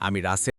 আমি রাসেল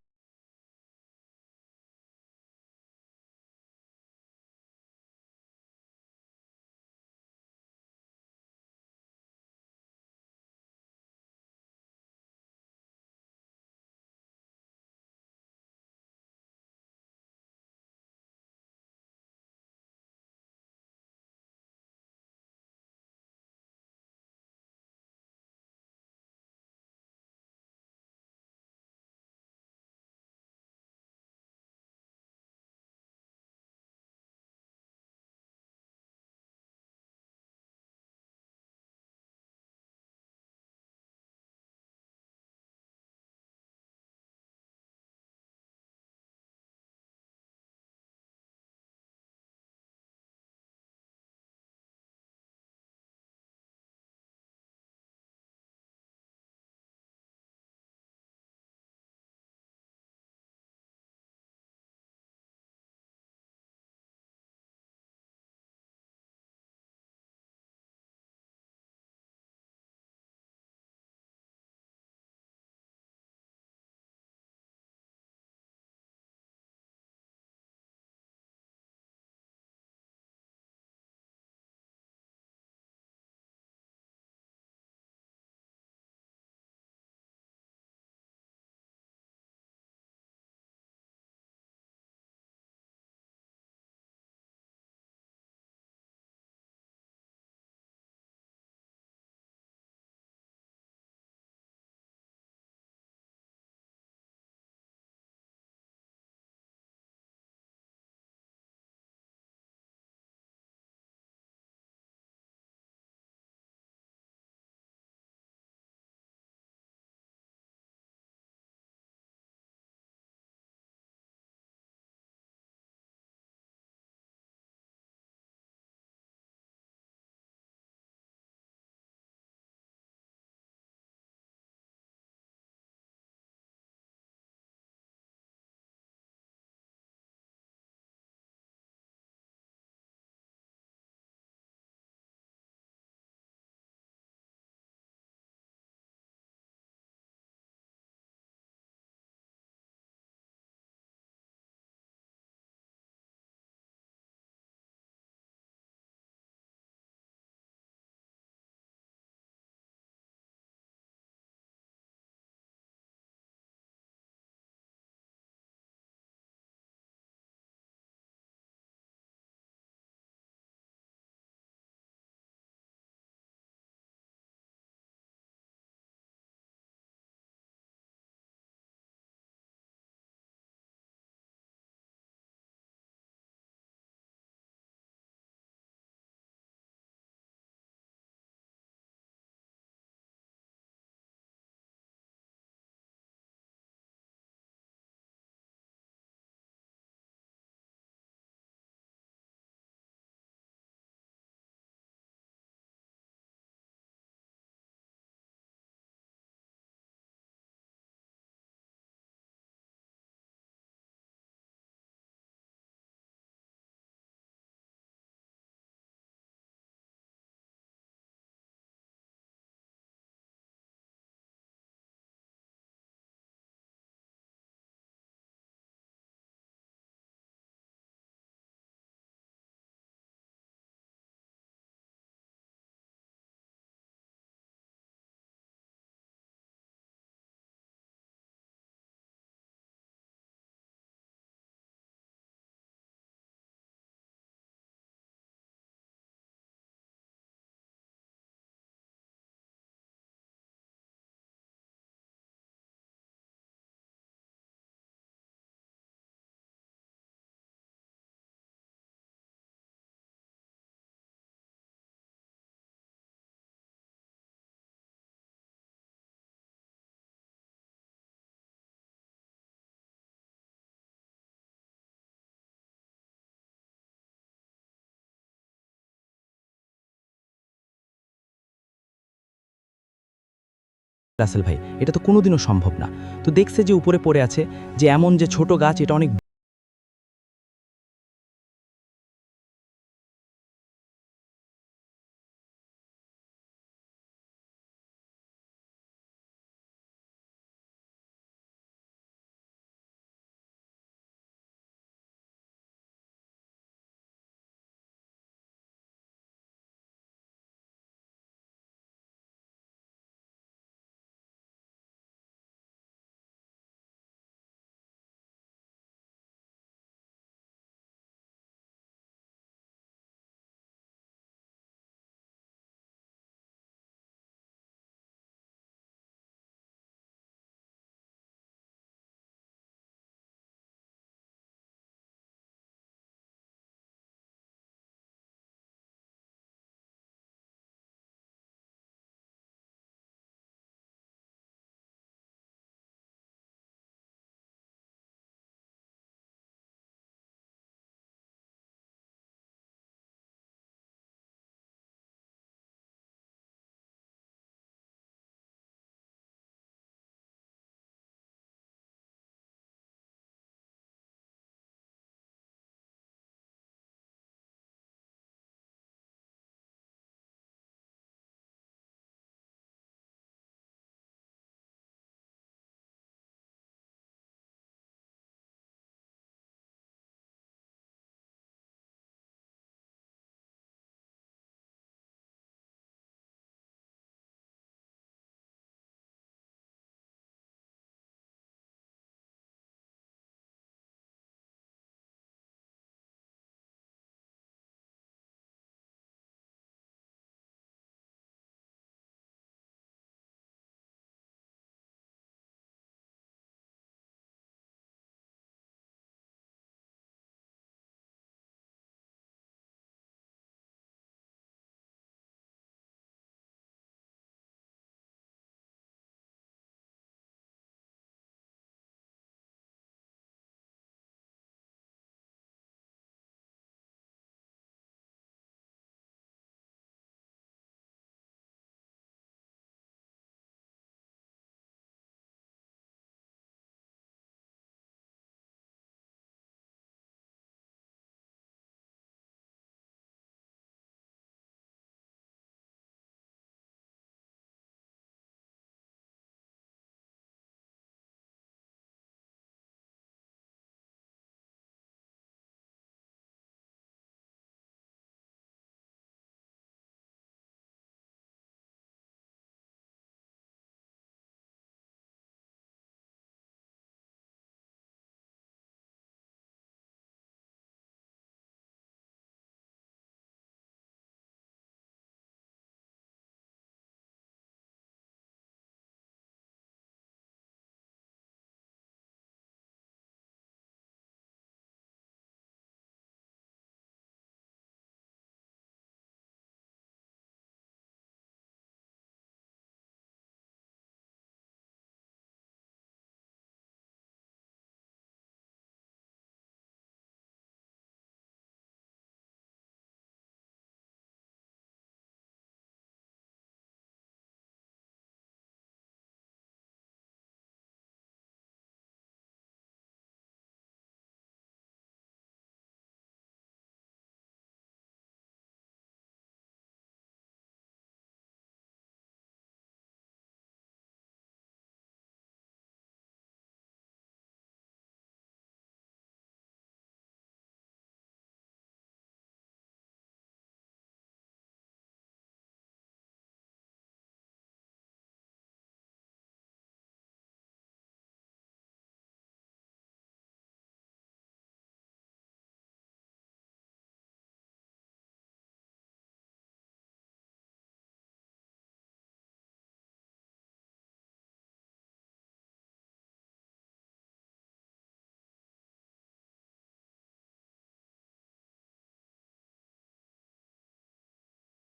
রাসেল ভাই, এটা তো কোনোদিনও সম্ভব না। তো দেখছে যে উপরে পড়ে আছে, যে এমন যে ছোট গাছ এটা অনেক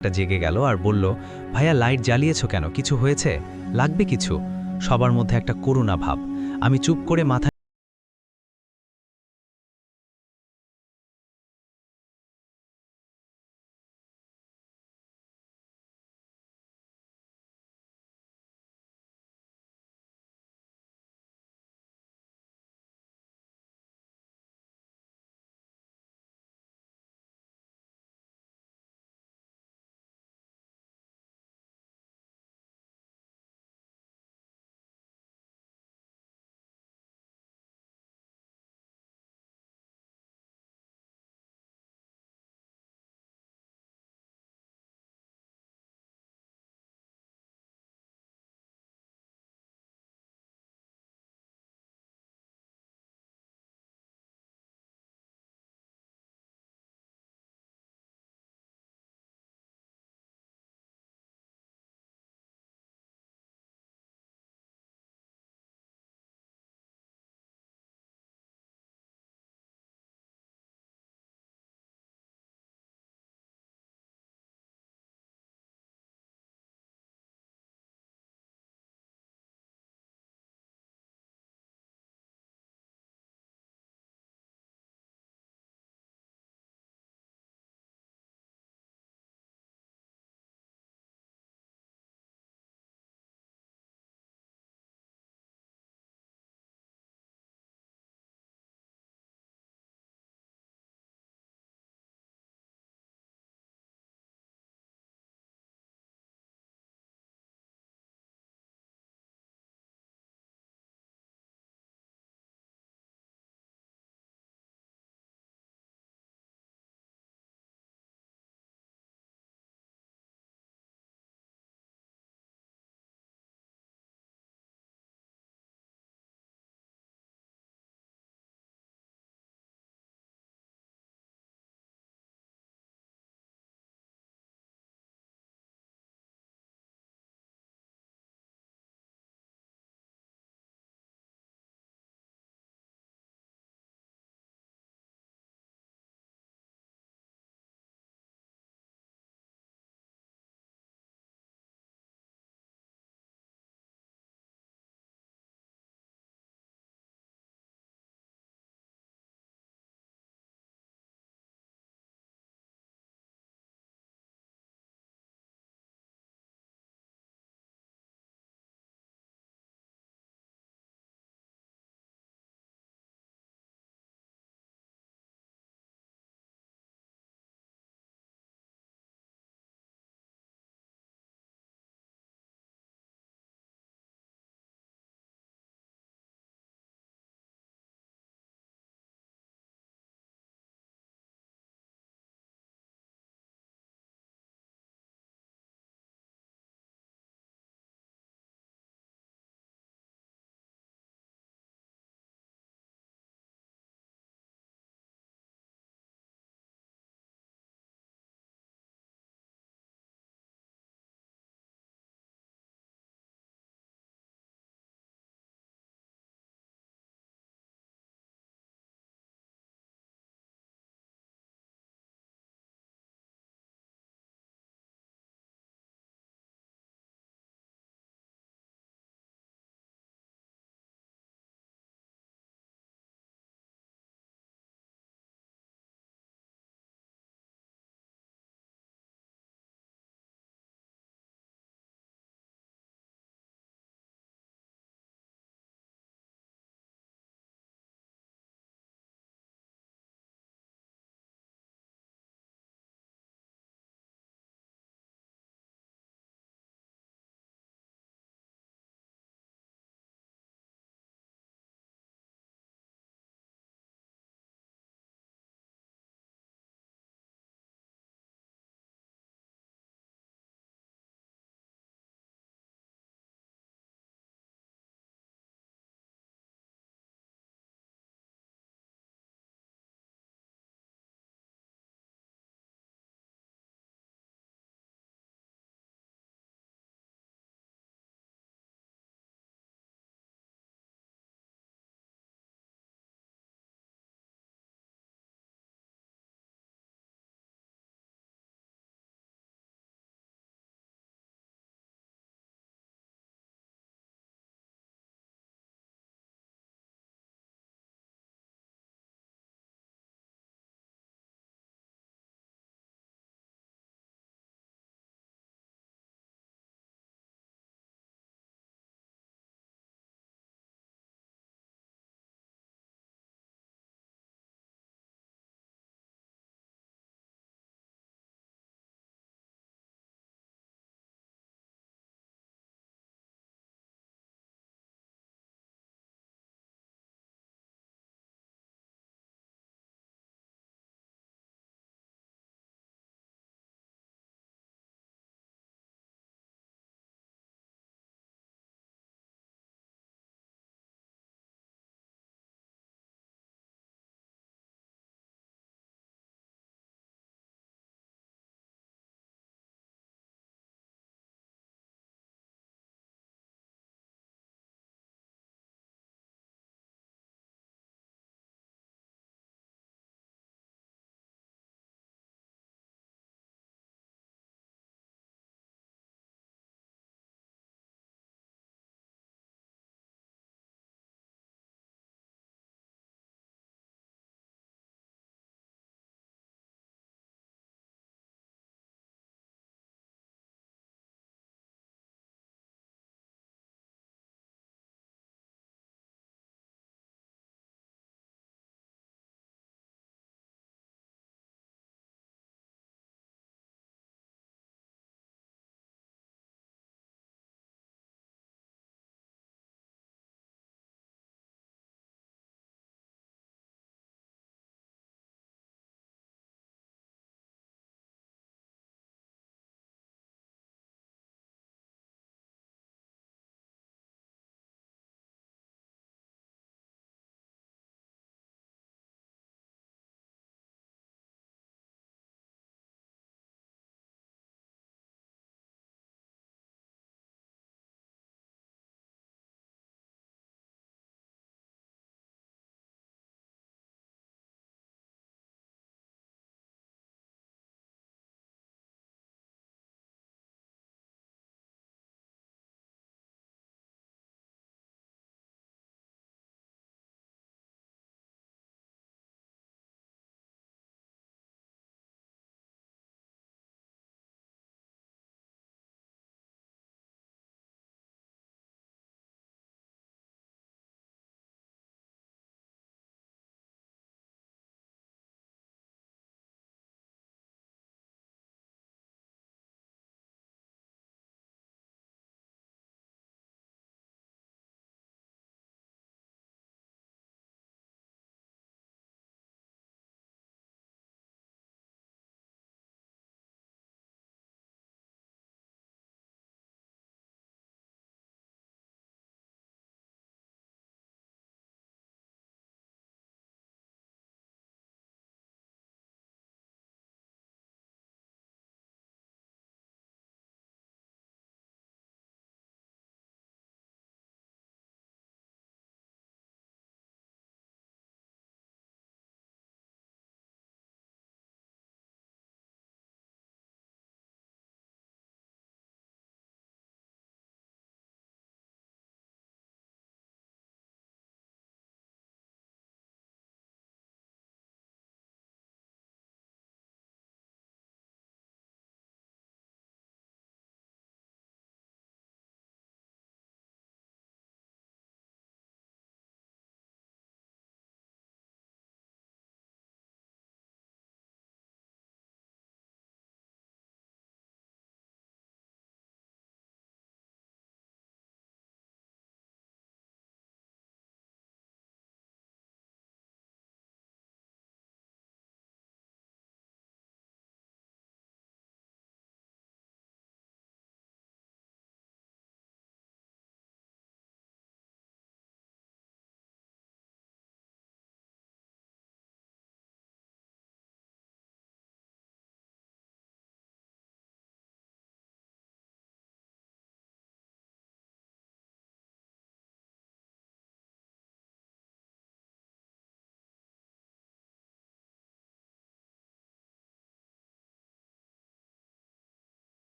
একটা জেগে গেল আর বলল, ভাইয়া লাইট জ্বালিয়েছো কেন, কিছু হয়েছে? লাগবে কিছু? সবার মধ্যে একটা করুণা ভাব। আমি চুপ করে মাথা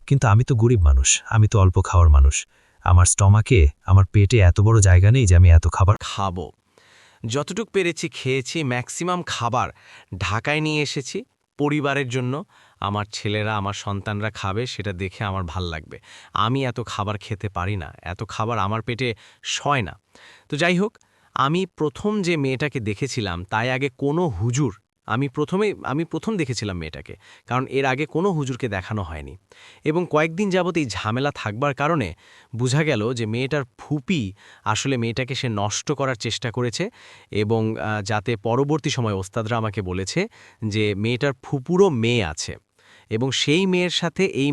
কিন্তু আমি তো গরিব মানুষ, আমি তো অল্প খাওয়ার মানুষ। আমার স্টমাকে, আমার পেটে এত বড় জায়গা নেই যে আমি এত খাবার খাবো। যতটুক পেরেছি খেয়েছি, ম্যাক্সিমাম খাবার ঢাকায় নিয়ে এসেছি পরিবারের জন্য। আমার ছেলেরা, আমার সন্তানরা খাবে, সেটা দেখে আমার ভাল লাগবে। আমি এত খাবার খেতে পারি না, এত খাবার আমার পেটে সয় না। তো যাই হোক, আমি প্রথম যে মেয়েটাকে দেখেছিলাম তাই আগে কোনো হুজুর, আমি প্রথম দেখেছিলাম মেয়েটাকে, কারণ এর আগে কোনো হুজুরকে দেখানো হয়নি। এবং কয়েকদিন যাবত এই ঝামেলা থাকবার কারণে বোঝা গেল যে মেয়েটার ফুপি আসলে মেয়েটাকে সে নষ্ট করার চেষ্টা করেছে। এবং যাতে পরবর্তী সময় ওস্তাদরা আমাকে বলেছে যে মেয়েটার ফুপুরও মেয়ে আছে, এবং সেই মেয়ের সাথে এই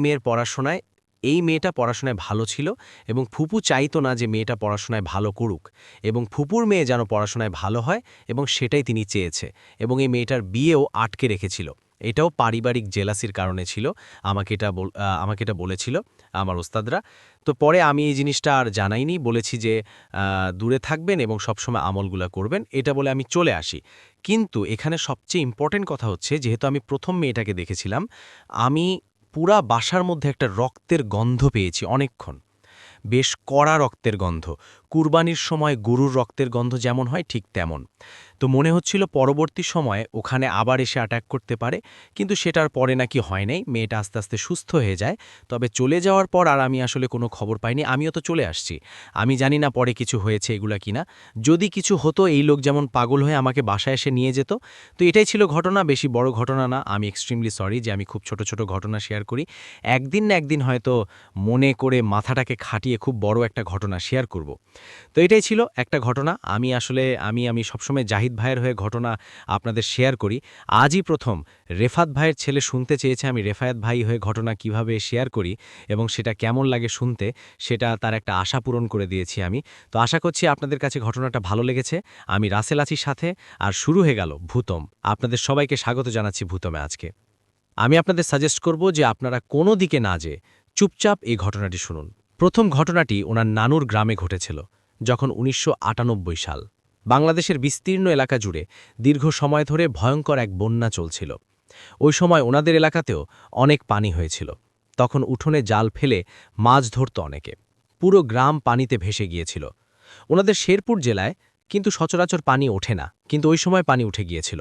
মেয়েটা পড়াশোনায় ভালো ছিল, এবং ফুপু চাইতো না যে মেয়েটা পড়াশোনায় ভালো করুক, এবং ফুপুর মেয়ে যেন পড়াশোনায় ভালো হয়, এবং সেটাই তিনি চেয়েছে। এবং এই মেয়েটার বিয়েও আটকে রেখেছিল। এটাও পারিবারিক জেলাসির কারণে ছিল, আমাকে এটা বলেছিল আমার ওস্তাদরা। তো পরে আমি এই জিনিসটা আর জানাইনি, বলেছি যে দূরে থাকবেন এবং সবসময় আমলগুলা করবেন, এটা বলে আমি চলে আসি। কিন্তু এখানে সবচেয়ে ইম্পর্টেন্ট কথা হচ্ছে, যেহেতু আমি প্রথম মেয়েটাকে দেখেছিলাম, আমি পুরা বাসার মধ্যে একটা রক্তের গন্ধ পেয়েছি অনেকক্ষণ, বেশ কড়া রক্তের গন্ধ। কুরবানির সময় গরুর রক্তের গন্ধ যেমন হয় ঠিক তেমন। তো মনে হচ্ছিল পরবর্তী সময়ে ওখানে আবার এসে অ্যাটাক করতে পারে, কিন্তু সেটার পরে নাকি হয় নাই, মেয়েটা আস্তে আস্তে সুস্থ হয়ে যায়। তবে চলে যাওয়ার পর আর আমি আসলে কোনো খবর পাইনি, আমিও তো চলে আসছি। আমি জানি না পরে কিছু হয়েছে এগুলা কিনা। যদি কিছু হতো, এই লোক যেমন পাগল হয়ে আমাকে বাসায় এসে নিয়ে যেত। তো এটাই ছিল ঘটনা, বেশি বড় ঘটনা না। আমি এক্সট্রিমলি সরি যে আমি খুব ছোট ছোট ঘটনা শেয়ার করি। একদিন না একদিন হয়তো মনে করে মাথাটাকে খাটিয়ে খুব বড় একটা ঘটনা শেয়ার করব। তো এটাই ছিল একটা ঘটনা। আমি সবসময় জাহিদ ভাইয়ের হয়ে ঘটনা আপনাদের শেয়ার করি। আজই প্রথম রেফাত ভাইয়ের ছেলে শুনতে চেয়েছে আমি রেফায়েত ভাই হয়ে ঘটনা কিভাবে শেয়ার করি এবং সেটা কেমন লাগে শুনতে, সেটা তার একটা আশা পূরণ করে দিয়েছি আমি। তো আশা করছি আপনাদের কাছে ঘটনাটা ভালো লেগেছে। আমি রাসেল আছি সাথে, আর শুরু হয়ে গেল ভূতম। আপনাদের সবাইকে স্বাগত জানাচ্ছি ভূতমে। আজকে আমি আপনাদের সাজেস্ট করব যে আপনারা কোনো দিকে না যেয়ে চুপচাপ এই ঘটনাটি শুনুন। প্রথম ঘটনাটি ওনার নানুর গ্রামে ঘটেছিল, যখন ১৯৯৮ সাল। বাংলাদেশের বিস্তীর্ণ এলাকা জুড়ে দীর্ঘ সময় ধরে ভয়ঙ্কর এক বন্যা চলছিল। ওই সময় ওনাদের এলাকাতেও অনেক পানি হয়েছিল। তখন উঠোনে জাল ফেলে মাছ ধরত অনেকে। পুরো গ্রাম পানিতে ভেসে গিয়েছিল। ওনাদের শেরপুর জেলায় কিন্তু সচরাচর পানি ওঠে না, কিন্তু ওই সময় পানি উঠে গিয়েছিল।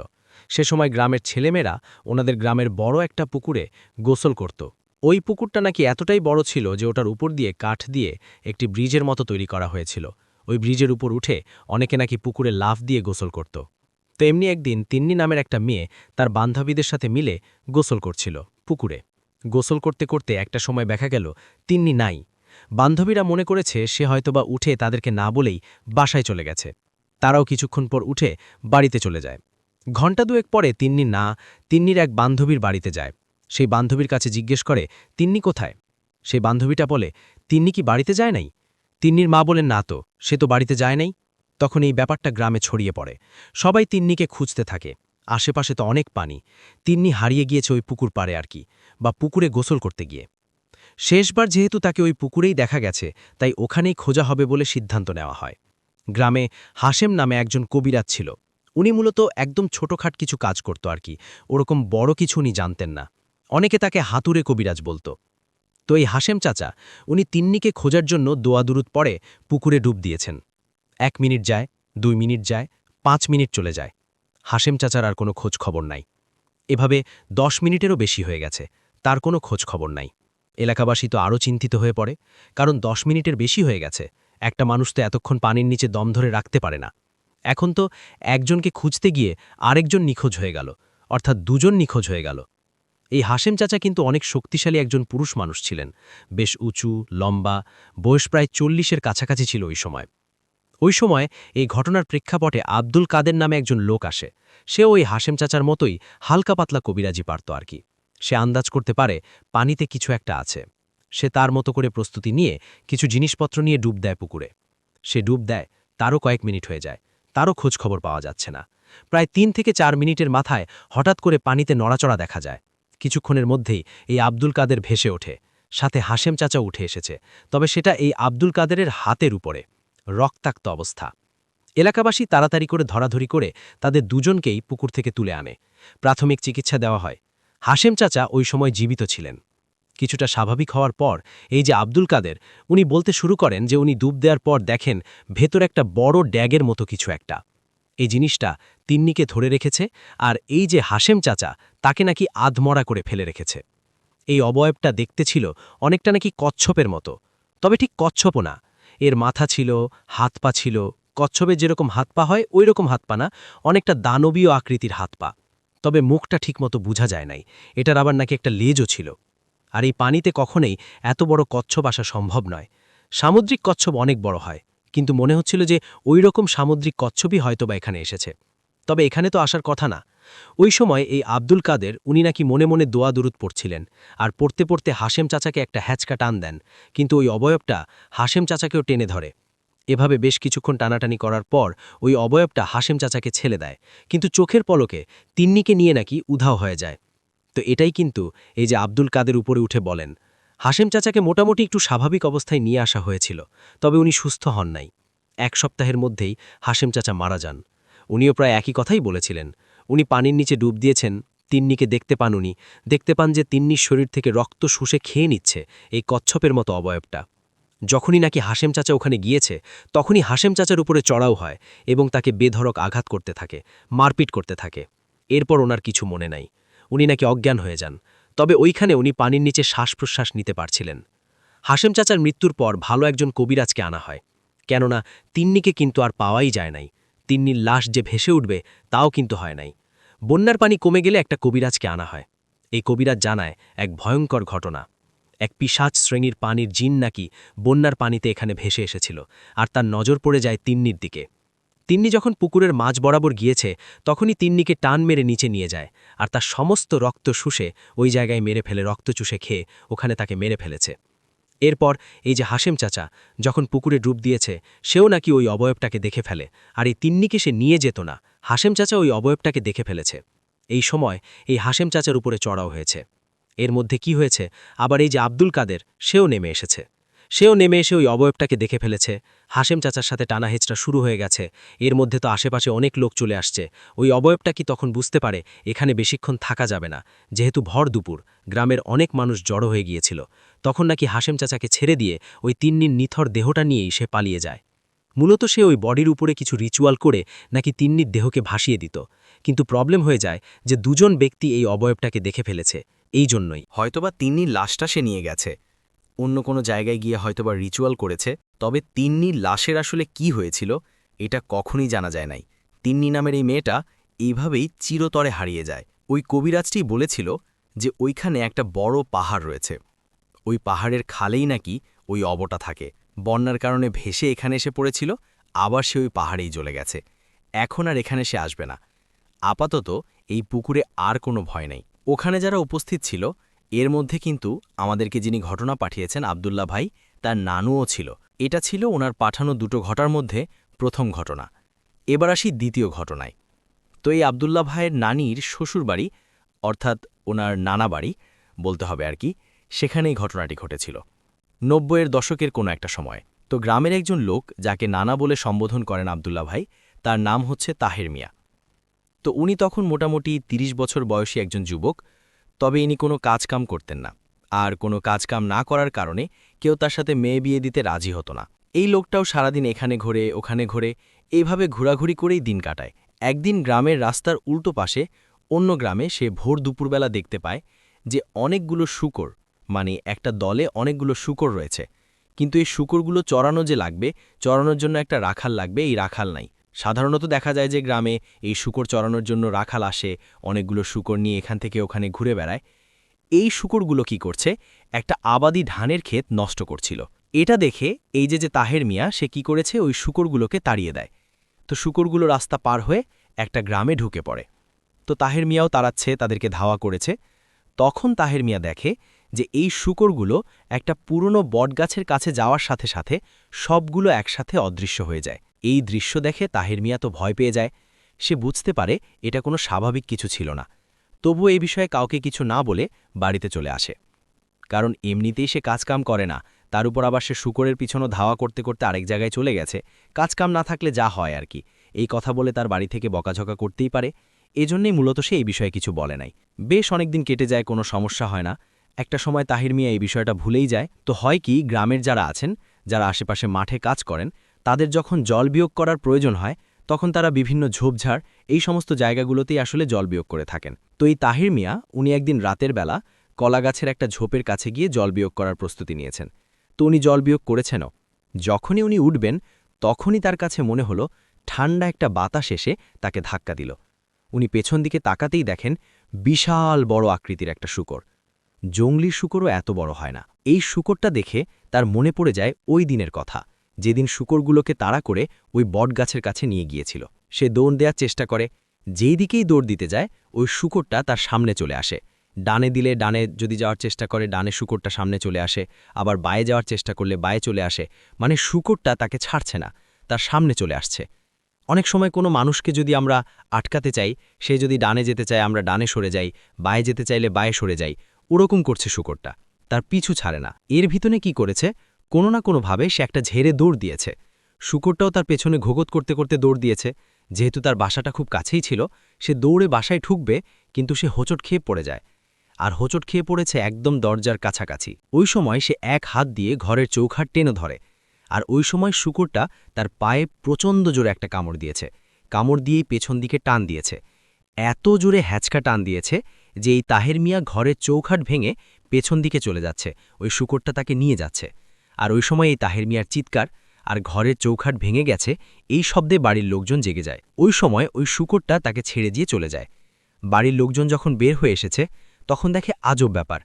সে সময় গ্রামের ছেলেমেয়েরা ওনাদের গ্রামের বড় একটা পুকুরে গোসল করত। ওই পুকুরটা নাকি এতটাই বড় ছিল যে ওটার উপর দিয়ে কাঠ দিয়ে একটি ব্রিজের মতো তৈরি করা হয়েছিল। ওই ব্রিজের উপর উঠে অনেকে নাকি পুকুরে লাফ দিয়ে গোসল করত। তো এমনি একদিন তিন্নি নামের একটা মেয়ে তার বান্ধবীদের সাথে মিলে গোসল করছিল পুকুরে। গোসল করতে করতে একটা সময় দেখা গেল তিন্নি নাই। বান্ধবীরা মনে করেছে সে হয়তোবা উঠে তাদেরকে না বলেই বাসায় চলে গেছে। তারাও কিছুক্ষণ পর উঠে বাড়িতে চলে যায়। ঘণ্টা দুয়েক পরে তিন্নির এক বান্ধবীর বাড়িতে যায়। সেই বান্ধবীর কাছে জিজ্ঞেস করে, তিন্নি কোথায়? সেই বান্ধবীটা বলে, তিন্নি কি বাড়িতে যায় নাই? তিন্নির মা বলেন, না তো, সে তো বাড়িতে যায় নাই। তখন এই ব্যাপারটা গ্রামে ছড়িয়ে পড়ে। সবাই তিন্নিকে খুঁজতে থাকে। আশেপাশে তো অনেক পানি। তিন্নি হারিয়ে গিয়েছে ওই পুকুর পাড়ে আর কি, বা পুকুরে গোসল করতে গিয়ে। শেষবার যেহেতু তাকে ওই পুকুরেই দেখা গেছে, তাই ওখানেই খোঁজা হবে বলে সিদ্ধান্ত নেওয়া হয়। গ্রামে হাশেম নামে একজন কবিরাজ ছিল। উনি মূলত একদম ছোটখাট কিছু কাজ করত আর কি, ওরকম বড় কিছু উনি জানতেন না। অনেকে তাকে হাতুড়ে কবিরাজ বলতো। তো এই হাশেম চাচা, উনি তিন্নিকে খোঁজার জন্য দোয়াদুরুদ পড়ে পুকুরে ডুব দিয়েছেন। ১ মিনিট যায়, ২ মিনিট যায়, ৫ মিনিট চলে যায়। হাশেম চাচার আর কোনো খোঁজ খবর নাই। এভাবে ১০ মিনিটেরও বেশি হয়ে গেছে, তার কোনো খোঁজ খবর নাই। এলাকাবাসী তো আরও চিন্তিত হয়ে পড়ে, কারণ ১০ মিনিটের বেশি হয়ে গেছে। একটা মানুষ তো এতক্ষণ পানির নিচে দম ধরে রাখতে পারে না। এখন তো একজনকে খুঁজতে গিয়ে আরেকজন নিখোঁজ হয়ে গেল, অর্থাৎ দুজন নিখোঁজ হয়ে গেল। এই হাশেম চাচা কিন্তু অনেক শক্তিশালী একজন পুরুষ মানুষ ছিলেন, বেশ উঁচু, লম্বা, বয়স প্রায় ৪০-এর কাছাকাছি ছিল ওই সময়। ওই সময় এই ঘটনার প্রেক্ষাপটে আব্দুল কাদের নামে একজন লোক আসে। সে ওই হাশেম চাচার মতোই হালকা পাতলা কবিরাজি পারত আর কি। সে আন্দাজ করতে পারে পানিতে কিছু একটা আছে। সে তার মতো করে প্রস্তুতি নিয়ে কিছু জিনিসপত্র নিয়ে ডুব দেয় পুকুরে। সে ডুব দেয়, তারও কয়েক মিনিট হয়ে যায়, তারও খোঁজ খবর পাওয়া যাচ্ছে না। প্রায় ৩ থেকে ৪ মিনিটের মাথায় হঠাৎ করে পানিতে নড়াচড়া দেখা যায়। কিছুক্ষণের মধ্যেই এই আব্দুল কাদের ভেসে ওঠে, সাথে হাশেম চাচা উঠে এসেছে। তবে সেটা এই আব্দুল কাদেরের হাতের উপরে, রক্তাক্ত অবস্থা। এলাকাবাসী তাড়াতাড়ি করে ধরাধরি করে তাদের দুজনকেই পুকুর থেকে তুলে আনে। প্রাথমিক চিকিৎসা দেওয়া হয়। হাশেম চাচা ওই সময় জীবিত ছিলেন, কিছুটা স্বাভাবিক হওয়ার পর এই যে আব্দুল কাদের উনি বলতে শুরু করেন যে উনি ডুব দেওয়ার পর দেখেন ভেতর একটা বড় ড্যাগের মতো কিছু একটা। এই জিনিসটা তিন্নিকে ধরে রেখেছে, আর এই যে হাশেম চাচা তাকে নাকি আধমরা করে ফেলে রেখেছে। এই অবয়বটা দেখতে ছিল অনেকটা নাকি কচ্ছপের মতো, তবে ঠিক কচ্ছপও না। এর মাথা ছিল, হাত পা ছিল, কচ্ছপের যেরকম হাত পা হয় ওই রকম হাত পা না, অনেকটা দানবীয় আকৃতির হাত পা। তবে মুখটা ঠিকমতো বোঝা যায় নাই, এটার আবার নাকি একটা লেজও ছিল। আর এই পানিতে কখনোই এত বড় কচ্ছপ আসা সম্ভব নয়। সামুদ্রিক কচ্ছপ অনেক বড় হয়, কিন্তু মনে হচ্ছিল যে ওই রকম সামুদ্রিক কচ্ছপই হয়তোবা এখানে এসেছে। তবে এখানে তো আসার কথা না। ওই সময় এই আব্দুল কাদের উনি নাকি মনে মনে দোয়া দুরুদ পড়ছিলেন, আর পড়তে পড়তে হাশেম চাচাকে একটা হ্যাচকা টান দেন, কিন্তু ওই অবয়বটা হাশেম চাচাকেও টেনে ধরে। এভাবে বেশ কিছুক্ষণ টানাটানি করার পর ওই অবয়বটা হাশেম চাচাকে ছেলে দেয়, কিন্তু চোখের পলকে তিন্নিকে নিয়ে নাকি উধাও হয়ে যায়। তো এটাই কিন্তু এই যে আব্দুল কাদের উপরে উঠে বলেন, হাশেম চাচাকে মোটামুটি একটু স্বাভাবিক অবস্থায় নিয়ে আসা হয়েছিল, তবে উনি সুস্থ হন নাই। 1 সপ্তাহের মধ্যেই হাশেম চাচা মারা যান। উনিও প্রায় একই কথাই বলেছিলেন। উনি পানির নিচে ডুব দিয়েছেন, তিন্নিকে দেখতে পান, উনি দেখতে পান যে তিন্নির শরীর থেকে রক্ত শুষে খেয়ে নিচ্ছে এই কচ্ছপের মতো অবয়বটা। যখনই নাকি হাশেম চাচা ওখানে গিয়েছে, তখনই হাশেম চাচার উপরে চড়াও হয় এবং তাকে বেধড়ক আঘাত করতে থাকে, মারপিট করতে থাকে। এরপর ওনার কিছু মনে নাই, উনি নাকি অজ্ঞান হয়ে যান। তবে ওইখানে উনি পানির নিচে শ্বাস-প্রশ্বাস নিতে পারছিলেন। হাশেম চাচার মৃত্যুর পর ভালো একজন কবিরাজকে আনা হয়, কেননা তিন্নিকে কিন্তু আর পাওয়াই যায় নাই। তিন্নির লাশ যে ভেসে উঠবে তাও কিন্তু হয় নাই। বন্যার পানি কমে গেলে একটা কবিরাজকে আনা হয়। এই কবিরাজ জানায় এক ভয়ঙ্কর ঘটনা। এক পিশাচ শ্রেণীর পানির জিন নাকি বন্যার পানিতে এখানে ভেসে এসেছিল, আর তার নজর পড়ে যায় তিন্নির দিকে। তিন্নি যখন পুকুরের মাঝ বরাবর গিয়েছে, তখনই তিন্নিকে টান মেরে নিচে নিয়ে যায়, আর তার সমস্ত রক্ত শুষে ওই জায়গায় মেরে ফেলে, রক্ত চুষে খেয়ে ওখানে তাকে মেরে ফেলেছে। এরপর এই যে হাশেম চাচা যখন পুকুরে ডুব দিয়েছে, সেও নাকি ওই অবয়বটাকে দেখে ফেলে, আর এই তিন্নিকে সে নিয়ে যেত না, হাশেম চাচা ওই অবয়বটাকে দেখে ফেলেছে। এই সময় এই হাশেম চাচার উপরে চড়াও হয়েছে। এর মধ্যে কি হয়েছে, আবার এই যে আব্দুল কাদের সেও নেমে এসেছে। সেও নেমে এসে ওই অবয়বটাকে দেখে ফেলেছে। হাশেম চাচার সাথে টানা হেঁচড়া শুরু হয়ে গেছে। এর মধ্যে তো আশেপাশে অনেক লোক চলে আসছে। ওই অবয়বটা কি তখন বুঝতে পারে এখানে বেশিক্ষণ থাকা যাবে না, যেহেতু ভর দুপুর, গ্রামের অনেক মানুষ জড়ো হয়ে গিয়েছিল। তখন নাকি হাশেম চাচাকে ছেড়ে দিয়ে ওই তিন্নির নিথর দেহটা নিয়েই সে পালিয়ে যায়। মূলত সে ওই বডির উপরে কিছু রিচুয়াল করে নাকি তিন্নির দেহকে ভাসিয়ে দিত, কিন্তু প্রবলেম হয়ে যায় যে দুজন ব্যক্তি এই অবয়বটাকে দেখে ফেলেছে। এই জন্যই হয়তোবা তিন্নির লাশটা সে নিয়ে গেছে, অন্য কোনো জায়গায় গিয়ে হয়তোবা রিচুয়াল করেছে। তবে তিন্নির লাশের আসলে কি হয়েছিল এটা কখনই জানা যায় নাই। তিন্নি নামের এই মেয়েটা এইভাবেই চিরতরে হারিয়ে যায়। ওই কবিরাজটি বলেছিল যে ওইখানে একটা বড় পাহাড় রয়েছে, ওই পাহাড়ের খালেই নাকি ওই অবটা থাকে। বন্যার কারণে ভেসে এখানে এসে পড়েছিল, আবার সে ওই পাহাড়েই চলে গেছে। এখন আর এখানে সে আসবে না। আপাতত এই পুকুরে আর কোনো ভয় নেই। ওখানে যারা উপস্থিত ছিল এর মধ্যে কিন্তু আমাদেরকে যিনি ঘটনা পাঠিয়েছেন আব্দুল্লাহ ভাই, তার নানুও ছিল। এটা ছিল ওনার পাঠানো দুটো ঘটার মধ্যে প্রথম ঘটনা। এবার আসি দ্বিতীয় ঘটনায়। তো এই আব্দুল্লাহ ভাইয়ের নানির শ্বশুরবাড়ি, অর্থাৎ ওনার নানা বাড়ি বলতে হবে আর কি, সেখানেই ঘটনাটি ঘটেছিল ৯০-এর দশকের কোনো একটা সময়। তো গ্রামের একজন লোক যাকে নানা বলে সম্বোধন করেন আব্দুল্লাহ ভাই, তার নাম হচ্ছে তাহের মিয়া। তো উনি তখন মোটামুটি ৩০ বছর বয়সী একজন যুবক। তবে ইনি কোনো কাজকাম করতেন না, আর কোনো কাজকাম না করার কারণে কেউ তার সাথে মেয়ে বিয়ে দিতে রাজি হতো না। এই লোকটাও সারাদিন এখানে ঘোরে ওখানে ঘোরে, এইভাবে ঘোরাঘুরি করেই দিন কাটায়। একদিন গ্রামের রাস্তার উল্টো পাশে অন্য গ্রামে সে ভোর দুপুরবেলা দেখতে পায় যে অনেকগুলো শূকর, মানে একটা দলে অনেকগুলো শূকর রয়েছে। কিন্তু এই শূকরগুলো চড়ানো যে লাগবে, চড়ানোর জন্য একটা রাখাল লাগবে, এই রাখাল নাই। সাধারণত দেখা যায় যে গ্রামে এই শূকর চড়ানোর জন্য রাখাল আসে, অনেকগুলো শূকর নিয়ে এখান থেকে ওখানে ঘুরে বেড়ায়। এই শূকরগুলো কি করছে, একটা আবাদি ধানের ক্ষেত নষ্ট করছিল। এটা দেখে এই যে তাহের মিয়া সে কি করেছে, ওই শূকরগুলোকে তাড়িয়ে দেয়। তো শূকরগুলো রাস্তা পার হয়ে একটা গ্রামে ঢুকে পড়ে। তো তাহের মিয়াও তাড়াচ্ছে, তাদেরকে ধাওয়া করেছে। তখন তাহের মিয়া দেখে যে এই শূকরগুলো একটা পুরনো বটগাছের কাছে যাওয়ার সাথে সাথে সবগুলো একসাথে অদৃশ্য হয়ে যায়। এই দৃশ্য দেখে তাহের মিয়া তো ভয় পেয়ে যায়। সে বুঝতে পারে এটা কোনো স্বাভাবিক কিছু ছিল না। তবুও এই বিষয়ে কাউকে কিছু না বলে বাড়িতে চলে আসে, কারণ এমনিতেই সে কাজকাম করে না, তার উপর আবার সে শূকরের পিছনে ধাওয়া করতে করতে আরেক জায়গায় চলে গেছে। কাজকাম না থাকলে যা হয় আর কি, এই কথা বলে তার বাড়ি থেকে বকাঝকা করতেই পারে। এজন্যই মূলত সে এই বিষয়ে কিছু বলে নাই। বেশ অনেকদিন কেটে যায়, কোনো সমস্যা হয় না। একটা সময় তাহির মিয়া এই বিষয়টা ভুলেই যায়। তো হয় কি, গ্রামের যারা আছেন, যারা আশেপাশে মাঠে কাজ করেন, তাদের যখন জল বিয়োগ করার প্রয়োজন হয়, তখন তারা বিভিন্ন ঝোপঝাড় এই সমস্ত জায়গাগুলোতেই আসলে জল বিয়োগ করে থাকেন। তো এই তাহির মিয়া উনি একদিন রাতের বেলা কলাগাছের একটা ঝোপের কাছে গিয়ে জল বিয়োগ করার প্রস্তুতি নিয়েছেন। তো উনি জল বিয়োগ করেছেনও। যখনই উনি উঠবেন, তখনই তার কাছে মনে হলো ঠান্ডা একটা বাতাস এসে তাকে ধাক্কা দিল। উনি পেছন দিকে তাকাতেই দেখেন বিশাল বড় আকৃতির একটা শূকর। জংলি শূকরও এত বড় হয় না। এই শূকরটা দেখে তার মনে পড়ে যায় ওই দিনের কথা, যেদিন শূকরগুলোকে তাড়া করে ওই বটগাছের কাছে নিয়ে গিয়েছিল। সে দৌড় দেওয়ার চেষ্টা করে, যেই দিকেই দৌড় দিতে যায় ওই শূকরটা তার সামনে চলে আসে। ডানে দিলে ডানে যদি যাওয়ার চেষ্টা করে, ডানে শূকরটা সামনে চলে আসে, আবার বায়ে যাওয়ার চেষ্টা করলে বায়ে চলে আসে। মানে শূকরটা তাকে ছাড়ছে না, তার সামনে চলে আসছে। অনেক সময় কোনো মানুষকে যদি আমরা আটকাতে চাই, সে যদি ডানে যেতে চায় আমরা ডানে সরে যাই, বায়ে যেতে চাইলে বায়ে সরে যাই, ওরকম করছে শূকরটা, তার পিছু ছাড়ে না। এর ভিতরে কি করেছে, কোনো না কোনোভাবে সে একটা ঝেড়ে দৌড় দিয়েছে। শূকরটাও তার পেছনে ঘোগত করতে করতে দৌড় দিয়েছে। যেহেতু তার বাসাটা খুব কাছেই ছিল, সে দৌড়ে বাসায় ঠুকবে, কিন্তু সে হোঁচট খেয়ে পড়ে যায়। আর হোঁচট খেয়ে পড়েছে একদম দরজার কাছাকাছি। ওই সময় সে এক হাত দিয়ে ঘরের চৌখাট টেনে ধরে। আর ওই সময় শূকরটা তার পায়ে প্রচণ্ড জোরে একটা কামড় দিয়েছে। কামড় দিয়েই পেছন দিকে টান দিয়েছে। এত জোরে হ্যাচকা টান দিয়েছে যে এই তাহের মিয়া ঘরের চৌখাট ভেঙে পেছন দিকে চলে যাচ্ছে, ওই শূকরটা তাকে নিয়ে যাচ্ছে। আর ওই সময় এই তাহের মিয়ার চিৎকার আর ঘরের চৌখাট ভেঙে গেছে এই শব্দে বাড়ির লোকজন জেগে যায়। ওই সময় ওই শূকরটা তাকে ছেড়ে দিয়ে চলে যায়। বাড়ির লোকজন যখন বের হয়ে এসেছে, তখন দেখে আজব ব্যাপার।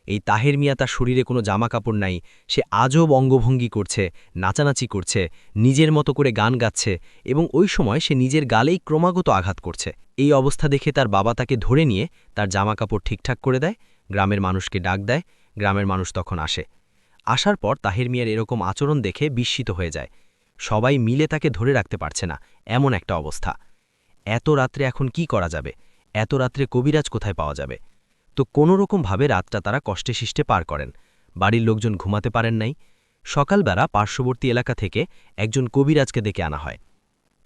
এই তাহের মিয়া তার শরীরে কোনো জামা কাপড় নাই, সে আজব অঙ্গভঙ্গি করছে, নাচানাচি করছে, নিজের মতো করে গান গাচ্ছে, এবং ওই সময় সে নিজের গালেই ক্রমাগত আঘাত করছে। এই অবস্থা দেখে তার বাবা তাকে ধরে নিয়ে তার জামা কাপড় ঠিকঠাক করে দেয়, গ্রামের মানুষকে ডাক দেয়। গ্রামের মানুষ তখন আসে। আসার পর তাহের মিয়ার এরকম আচরণ দেখে বিস্মিত হয়ে যায়। সবাই মিলে তাকে ধরে রাখতে পারছে না, এমন একটা অবস্থা। এত রাত্রে এখন কি করা যাবে? এত রাত্রে কবিরাজ কোথায় পাওয়া যাবে? তো কোনোরকমভাবে রাতটা তারা কষ্টে শিষ্টে পার করেন। বাড়ির লোকজন ঘুমাতে পারেন নাই। সকালবেলা পার্শ্ববর্তী এলাকা থেকে একজন কবিরাজকে ডেকে আনা হয়।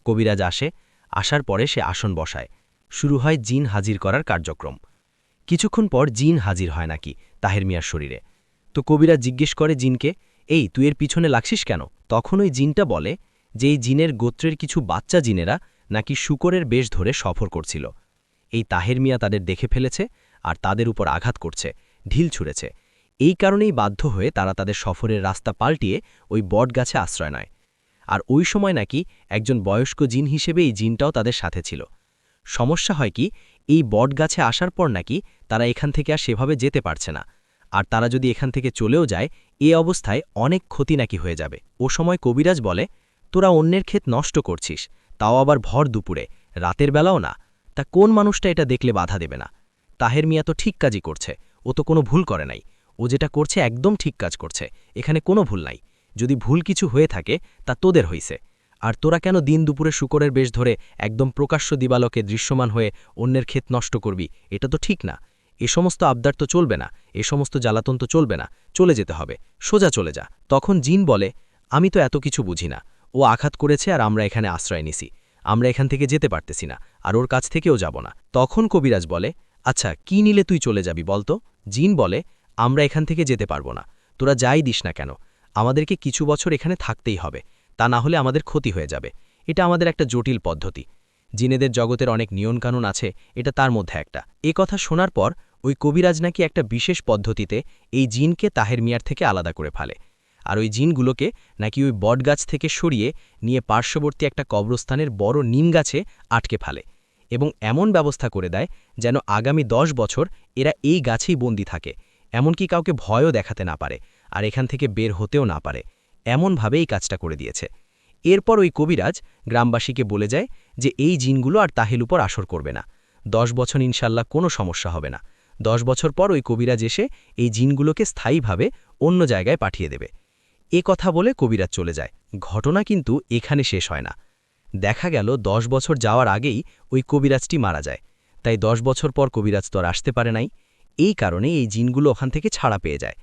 কবিরাজ আসে। আসার পরে সে আসন বসায়। শুরু হয় জিন হাজির করার কার্যক্রম। কিছুক্ষণ পর জিন হাজির হয় নাকি তাহের মিয়ার শরীরে। তো কবিরাজ জিজ্ঞেস করে জিনকে, এই তুই এর পিছনে লাগছিস কেন? তখন ওই জিনটা বলে যে এই জিনের গোত্রের কিছু বাচ্চা জিনেরা নাকি শূকরের বেশ ধরে সফর করছিল। এই তাহের মিয়া তাদের দেখে ফেলেছে আর তাদের উপর আঘাত করছে, ঢিল ছুঁড়েছে। এই কারণেই বাধ্য হয়ে তারা তাদের সফরের রাস্তা পাল্টিয়ে ওই বটগাছে আশ্রয় নেয়। আর ওই সময় নাকি একজন বয়স্ক জিন হিসেবে এই জিনটাও তাদের সাথে ছিল। সমস্যা হয় কি, এই বটগাছে আসার পর নাকি তারা এখান থেকে আর সেভাবে যেতে পারছে না। আর তারা যদি এখান থেকে চলেও যায়, এ অবস্থায় অনেক ক্ষতি নাকি হয়ে যাবে। ও সময় কবিরাজ বলে, তোরা অন্যের ক্ষেত নষ্ট করছিস, তাও আবার ভর দুপুরে, রাতের বেলাও না। তা কোন মানুষটা এটা দেখলে বাধা দেবে না? তাহের মিয়া তো ঠিক কাজই করছে, ও তো কোনো ভুল করে নাই। ও যেটা করছে একদম ঠিক কাজ করছে, এখানে কোনো ভুল নাই। যদি ভুল কিছু হয়ে থাকে তা তোদের হইছে। আর তোরা কেন দিন দুপুরে শূকরের বেশ ধরে একদম প্রকাশ্য দিবালোকে দৃশ্যমান হয়ে অন্যের ক্ষেত নষ্ট করবি? এটা তো ঠিক না। এ সমস্ত আবদার তো চলবে না, এ সমস্ত জ্বালাতন তো চলবে না, চলে যেতে হবে, সোজা চলে যা। তখন জিন বলে, আমি তো এত কিছু বুঝি না। ও আঘাত করেছে আর আমরা এখানে আশ্রয় নিছি। আমরা এখান থেকে যেতে পারতেছি না, আর ওর কাছ থেকেও যাব না। তখন কবিরাজ বলে, আচ্ছা কি নিলে তুই চলে যাবি বলতো? জিন বলে, আমরা এখান থেকে যেতে পারবো না, তোরা যাই দিস না কেন, আমাদেরকে কিছু বছর এখানে থাকতেই হবে, তা না হলে আমাদের ক্ষতি হয়ে যাবে। এটা আমাদের একটা জটিল পদ্ধতি। জিনেদের জগতের অনেক নিয়মকানুন আছে, এটা তার মধ্যে একটা। এ কথা শোনার পর ওই কবিরাজ নাকি একটা বিশেষ পদ্ধতিতে এই জিনকে তাহের মিয়ার থেকে আলাদা করে ফেলে। আর ওই জিনগুলোকে নাকি ওই বটগাছ থেকে সরিয়ে নিয়ে পার্শ্ববর্তী একটা কবরস্থানের বড় নিম গাছে আটকে ফেলে, এবং এমন ব্যবস্থা করে দেয় যেন আগামী 10 বছর এরা এই গাছেই বন্দী থাকে, এমনকি কাউকে ভয়ও দেখাতে না পারে, আর এখান থেকে বের হতেও না পারে। এমনভাবে এই কাজটা করে দিয়েছে। এরপর ওই কবিরাজ গ্রামবাসীকে বলে যায় যে এই জিনগুলো আর তাহের উপর আসর করবে না। 10 বছর ইনশাল্লাহ কোনো সমস্যা হবে না। 10 বছর পর ওই কবিরাজ এসে এই জিনগুলোকে স্থায়ীভাবে অন্য জায়গায় পাঠিয়ে দেবে। এ কথা বলে কবিরাজ চলে যায়। ঘটনা কিন্তু এখানে শেষ হয় না। দেখা গেল 10 বছর যাওয়ার আগেই ওই কবিরাজটি মারা যায়। তাই 10 বছর পর কবিরাজ তো আর আসতে পারে নাই। এই কারণে এই জিনগুলো ওখান থেকে ছাড়া পেয়ে যায়।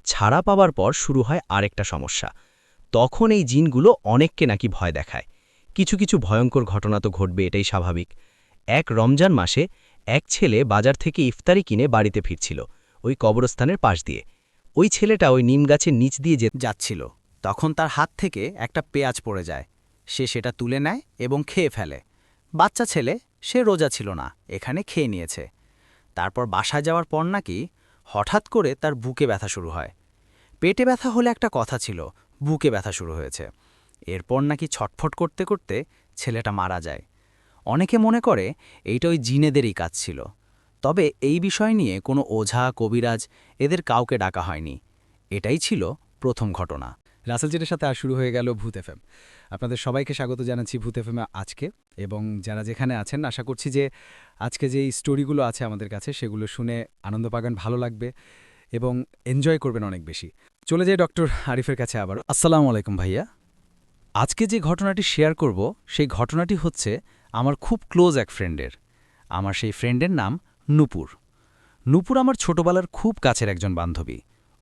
ছাড়া পাওয়ার পর শুরু হয় আরেকটা সমস্যা। তখন এই জিনগুলো অনেককে নাকি ভয় দেখায়। কিছু কিছু ভয়ঙ্কর ঘটনা তো ঘটবে, এটাই স্বাভাবিক। এক রমজান মাসে এক ছেলে বাজার থেকে ইফতারি কিনে বাড়িতে ফিরছিল। ওই কবরস্থানের পাশ দিয়ে। ওই ছেলেটা ওই নিম গাছের নিচ দিয়ে যাচ্ছিল, তখন তার হাত থেকে একটা পেঁয়াজ পড়ে যায়। সে সেটা তুলে নেয় এবং খেয়ে ফেলে। বাচ্চা ছেলে, সে রোজা ছিল না, এখানে খেয়ে নিয়েছে। তারপর বাসায় যাওয়ার পর নাকি হঠাৎ করে তার বুকে ব্যথা শুরু হয়। পেটে ব্যথা হলে একটা কথা ছিল, বুকে ব্যথা শুরু হয়েছে। এরপর নাকি ছটফট করতে করতে ছেলেটা মারা যায়। অনেকে মনে করে এইটা ওই জিনেদেরই কাজ ছিল। তবে এই বিষয় নিয়ে কোনো ওঝা, কবিরাজ এদের কাউকে ডাকা হয়নি। এটাই ছিল প্রথম ঘটনা। রাসেল জেটের সাথে আর শুরু হয়ে গেল ভূত এফএম। আপনাদের সবাইকে স্বাগত জানাচ্ছি ভূত এফএমে আজকে, এবং যারা যেখানে আছেন আশা করছি যে আজকে যেই স্টোরিগুলো আছে আমাদের কাছে সেগুলো শুনে আনন্দ পাবেন, ভালো লাগবে এবং এনজয় করবেন অনেক বেশি। চলে যাই ডক্টর আরিফের কাছে আবার। আসসালামু আলাইকুম ভাইয়া। আজকে যে ঘটনাটি শেয়ার করব সেই ঘটনাটি হচ্ছে আমার খুব ক্লোজ এক ফ্রেন্ডের। আমার সেই ফ্রেন্ডের নাম নূপুর। নূপুর আমার ছোটবেলার খুব কাছের একজন বান্ধবী।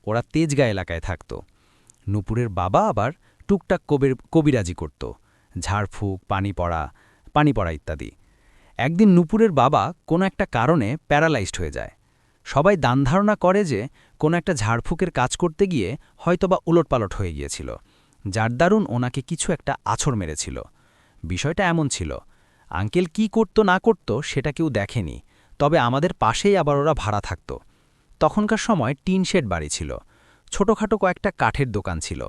ওরা তেজগাঁ এলাকায় থাকত। নূপুরের বাবা আবার টুকটাক কবিরাজি করত, ঝাড়ফুঁক, পানি পড়া ইত্যাদি। একদিন নূপুরের বাবা কোনো একটা কারণে প্যারালাইজড হয়ে যায়। সবাই ধারণা করে যে কোনো একটা ঝাড়ফুঁকের কাজ করতে গিয়ে হয়তোবা উলটপালট হয়ে গিয়েছিল, যার দারুণ ওনাকে কিছু একটা আছড় মেরেছিল। বিষয়টা এমন ছিল, আঙ্কেল কি করত না করত সেটা কেউ দেখেনি, তবে আমাদের পাশেই আবার ওরা ভাড়া থাকত। তখনকার সময় টিন শেড বাড়ি ছিল, ছোটখাটো কয়েকটা কাঠের দোকান ছিল।